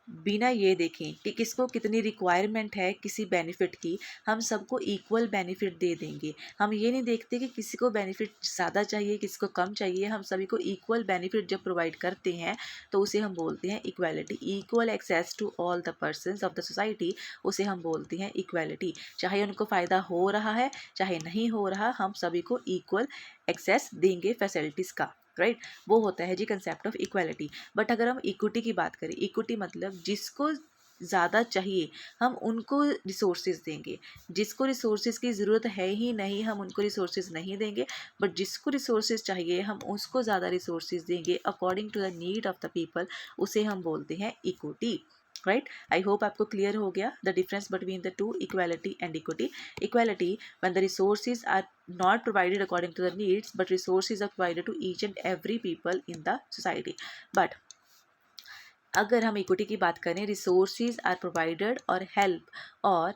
बिना ये देखें कि किसको कितनी रिक्वायरमेंट है किसी बेनिफिट की, हम सबको इक्वल बेनिफिट दे देंगे। हम ये नहीं देखते कि किसी को बेनिफिट ज़्यादा चाहिए, किसी को कम चाहिए, हम सभी को इक्वल बेनिफिट जब प्रोवाइड करते हैं तो उसे हम बोलते हैं equality. Equal access to all the persons of the society, उसे हम बोलते हैं इक्वालिटी। चाहे उनको फ़ायदा हो रहा है चाहे नहीं हो रहा, हम सभी को इक्वल एक्सेस देंगे फैसिलिटीज़ का, राइट? वो होता है जी कंसेप्ट ऑफ इक्वालिटी। बट अगर हम इक्विटी की बात करें, इक्विटी मतलब जिसको ज़्यादा चाहिए हम उनको रिसोर्सेज देंगे, जिसको रिसोर्सेज की ज़रूरत है ही नहीं हम उनको रिसोर्सेज नहीं देंगे, बट जिसको रिसोर्सेज चाहिए हम उसको ज़्यादा रिसोर्सेज देंगे according to the need of the people, उसे हम बोलते हैं इक्विटी, राइट? आई होप आपको क्लियर हो गया the difference between the two, equality and equity. Equality when the resources are not provided according to the needs but resources are provided to each and every people in the society. But अगर हम equity की बात करें, resources are provided और help और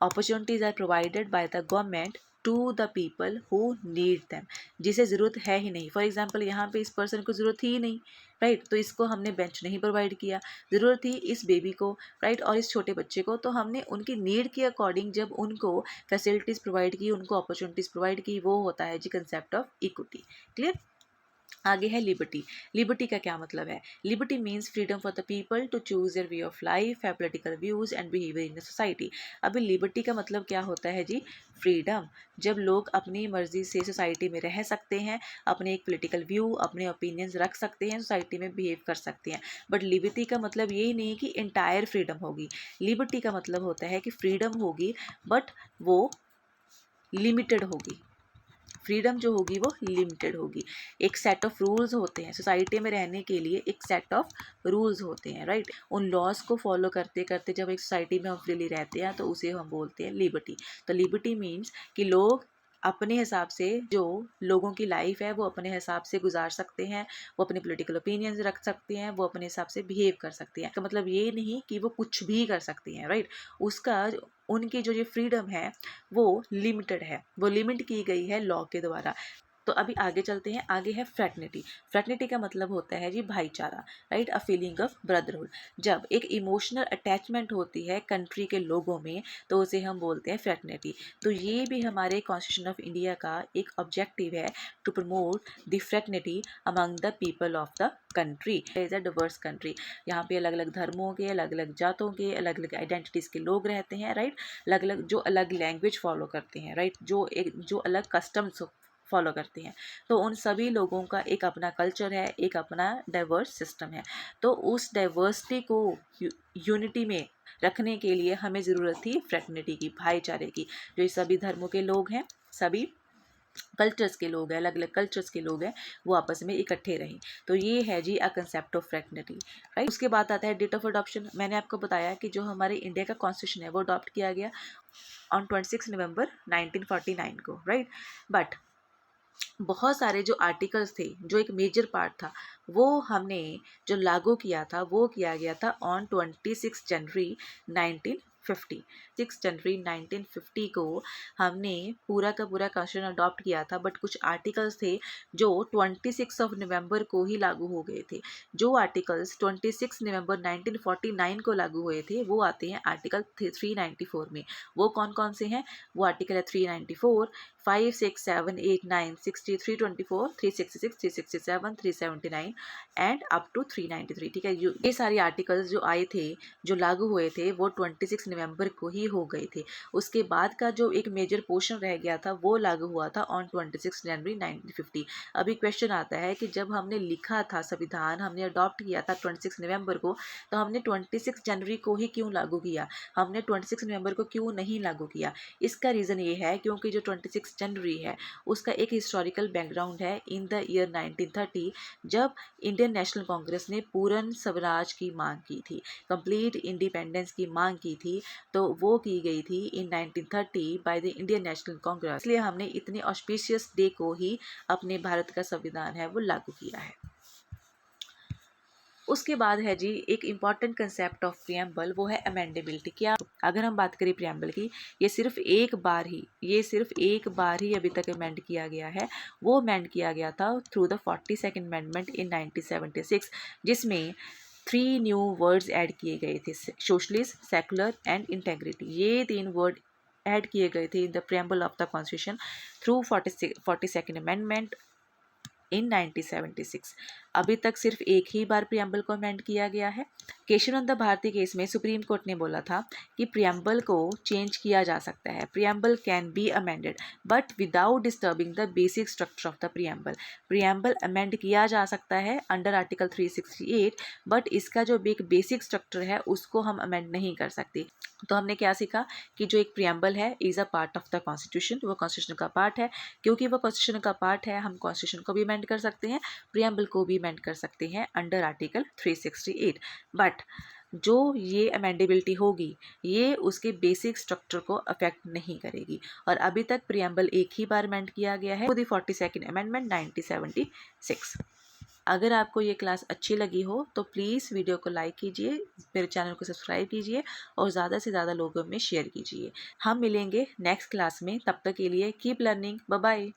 opportunities are provided by the government to the people who need them, जिसे ज़रूरत है ही नहीं। फॉर एग्जाम्पल यहाँ पे इस पर्सन को ज़रूरत ही नहीं, राइट, तो इसको हमने बेंच नहीं प्रोवाइड किया। ज़रूरत थी इस बेबी को, राइट, और इस छोटे बच्चे को, तो हमने उनकी नीड के अकॉर्डिंग जब उनको फैसिलिटीज़ प्रोवाइड की, उनको अपॉर्चुनिटीज़ प्रोवाइड की, वो होता है जी कंसेप्ट ऑफ इक्विटी। क्लियर। आगे है लिबर्टी। लिबर्टी का क्या मतलब है? Liberty means freedom for the people to choose their way of life, have political views and behaviour in society. अभी लिबर्टी का मतलब क्या होता है जी? फ्रीडम। जब लोग अपनी मर्जी से सोसाइटी में रह सकते हैं, अपने एक पॉलिटिकल व्यू, अपने ओपिनियंस रख सकते हैं, सोसाइटी में बिहेव कर सकते हैं। बट लिबर्टी का मतलब यही नहीं कि एंटायर फ्रीडम होगी। लिबर्टी का मतलब होता है कि फ्रीडम होगी बट वो लिमिटेड होगी। फ्रीडम जो होगी वो लिमिटेड होगी। एक सेट ऑफ रूल्स होते हैं सोसाइटी में रहने के लिए, एक सेट ऑफ रूल्स होते हैं, राइट। उन लॉज को फॉलो करते करते जब एक सोसाइटी में हम फ्रीली रहते हैं तो उसे हम बोलते हैं लिबर्टी। तो लिबर्टी मीन्स कि लोग अपने हिसाब से, जो लोगों की लाइफ है वो अपने हिसाब से गुजार सकते हैं, वो अपने पॉलिटिकल ओपिनियंस रख सकते हैं, वो अपने हिसाब से बिहेव कर सकते हैं। तो मतलब ये नहीं कि वो कुछ भी कर सकती हैं, राइट। उसका उनकी जो ये फ्रीडम है वो लिमिटेड है, वो लिमिट की गई है लॉ के द्वारा। तो अभी आगे चलते हैं। आगे है फ्रेटर्निटी। फ्रेटर्निटी का मतलब होता है जी भाईचारा, right, a feeling of brotherhood. जब एक इमोशनल अटैचमेंट होती है कंट्री के लोगों में तो उसे हम बोलते हैं फ्रेटर्निटी। तो ये भी हमारे कॉन्स्टिट्यूशन ऑफ इंडिया का एक ऑब्जेक्टिव है, to promote the fraternity among the people of the country. Is a diverse country. यहाँ पे अलग अलग धर्मों के, अलग अलग जातों के, अलग अलग आइडेंटिटीज़ के लोग रहते हैं, राइट। अलग अलग जो अलग लैंग्वेज फॉलो करते हैं, राइट, जो अलग कस्टम्स फॉलो करते हैं। तो उन सभी लोगों का एक अपना कल्चर है, एक अपना डाइवर्स सिस्टम है। तो उस डाइवर्सिटी को यूनिटी में रखने के लिए हमें ज़रूरत थी फ्रेटर्निटी की, भाईचारे की। जो ये सभी धर्मों के लोग हैं, सभी कल्चर्स के लोग हैं, अलग अलग कल्चर्स के लोग हैं, वो आपस में इकट्ठे रहें। तो ये है जी a concept of fraternity, right. उसके बाद आता है डेट ऑफ अडॉप्शन। मैंने आपको बताया कि जो हमारे इंडिया का कॉन्स्टिट्यूशन है वो अडॉप्ट किया गया ऑन 26 नवंबर 1949 को, राइट। बट बहुत सारे जो आर्टिकल्स थे, जो एक मेजर पार्ट था, वो हमने जो लागू किया था वो किया गया था ऑन 26 जनवरी 1950। 6 जनवरी 1950 को हमने पूरा का पूरा कॉन्स्टिट्यूशन अडॉप्ट किया था। बट कुछ आर्टिकल्स थे जो 26 ऑफ नवंबर को ही लागू हो गए थे। जो आर्टिकल्स 26 नवंबर 1949 को लागू हुए थे वो आते हैं आर्टिकल 394 में। वो कौन कौन से हैं? वो आर्टिकल है 394, 5, 6, 7, 8, 9, 60, 324, 366, 367, 379 एंड अप टू 393। ठीक है, ये सारे आर्टिकल्स जो आए थे, जो लागू हुए थे, वो 26 नवंबर को ही हो गए थे। उसके बाद का जो एक मेजर पोर्शन रह गया था वो लागू हुआ था ऑन 26 जनवरी 1950। अभी क्वेश्चन आता है कि जब हमने लिखा था संविधान, हमने अडॉप्ट किया था 26 नवंबर को, तो हमने 26 जनवरी को ही क्यों लागू किया? हमने 26 नवंबर को क्यों नहीं लागू किया? इसका रीज़न ये है क्योंकि जो 26 जनवरी है उसका एक हिस्टोरिकल बैकग्राउंड है। इन द ईयर 1930 जब इंडियन नेशनल कांग्रेस ने पूर्ण स्वराज की मांग की थी, कंप्लीट इंडिपेंडेंस की मांग की थी, तो वो की गई थी इन 1930 by the Indian national Congress. इसलिए हमने इतने ऑस्पिशियस डे को ही अपने भारत का संविधान है वो लागू किया है। उसके बाद है जी एक इम्पॉर्टेंट कंसेप्ट ऑफ प्रियम्बल, वो है अमेंडेबिलिटी। क्या अगर हम बात करें प्रियम्बल की, ये सिर्फ एक बार ही अभी तक अमेंड किया गया है। वो अमेंड किया गया था through the 42nd amendment in 1976, जिसमें 3 न्यू वर्ड्स ऐड किए गए थे, सोशलिस्ट, सेकुलर एंड इंटेग्रिटी। ये 3 वर्ड ऐड किए गए थे in the preamble of the constitution through 42nd amendment in 1976। अभी तक सिर्फ एक ही बार प्रियम्बल को अमेंड किया गया है। केशवानंद भारती केस में सुप्रीम कोर्ट ने बोला था कि प्रियम्बल को चेंज किया जा सकता है, preamble can be amended but without disturbing the basic structure of the preamble. Preamble amend किया जा सकता है अंडर आर्टिकल 368, बट इसका जो एक बेसिक स्ट्रक्चर है उसको हम अमेंड नहीं कर सकते। तो हमने क्या सीखा कि जो एक प्रियम्बल है is a part of the constitution, वो कॉन्स्टिट्यूशन का पार्ट है। क्योंकि वो कॉन्स्टिट्यूशन का पार्ट है, हम कॉन्स्टिट्यूशन को भी अमेंड कर सकते हैं, प्रियम्बल को भी अमेंड कर सकते हैं अंडर आर्टिकल 368। बट जो ये अमेंडेबिलिटी होगी ये उसके बेसिक स्ट्रक्चर को अफेक्ट नहीं करेगी। और अभी तक प्रियम्बल एक ही बार अमेंड किया गया है, द 42nd अमेंडमेंट 1976। अगर आपको ये क्लास अच्छी लगी हो तो प्लीज़ वीडियो को लाइक कीजिए, मेरे चैनल को सब्सक्राइब कीजिए और ज़्यादा से ज़्यादा लोगों में शेयर कीजिए। हम मिलेंगे नेक्स्ट क्लास में, तब तक के लिए कीप लर्निंग, बाय बाय।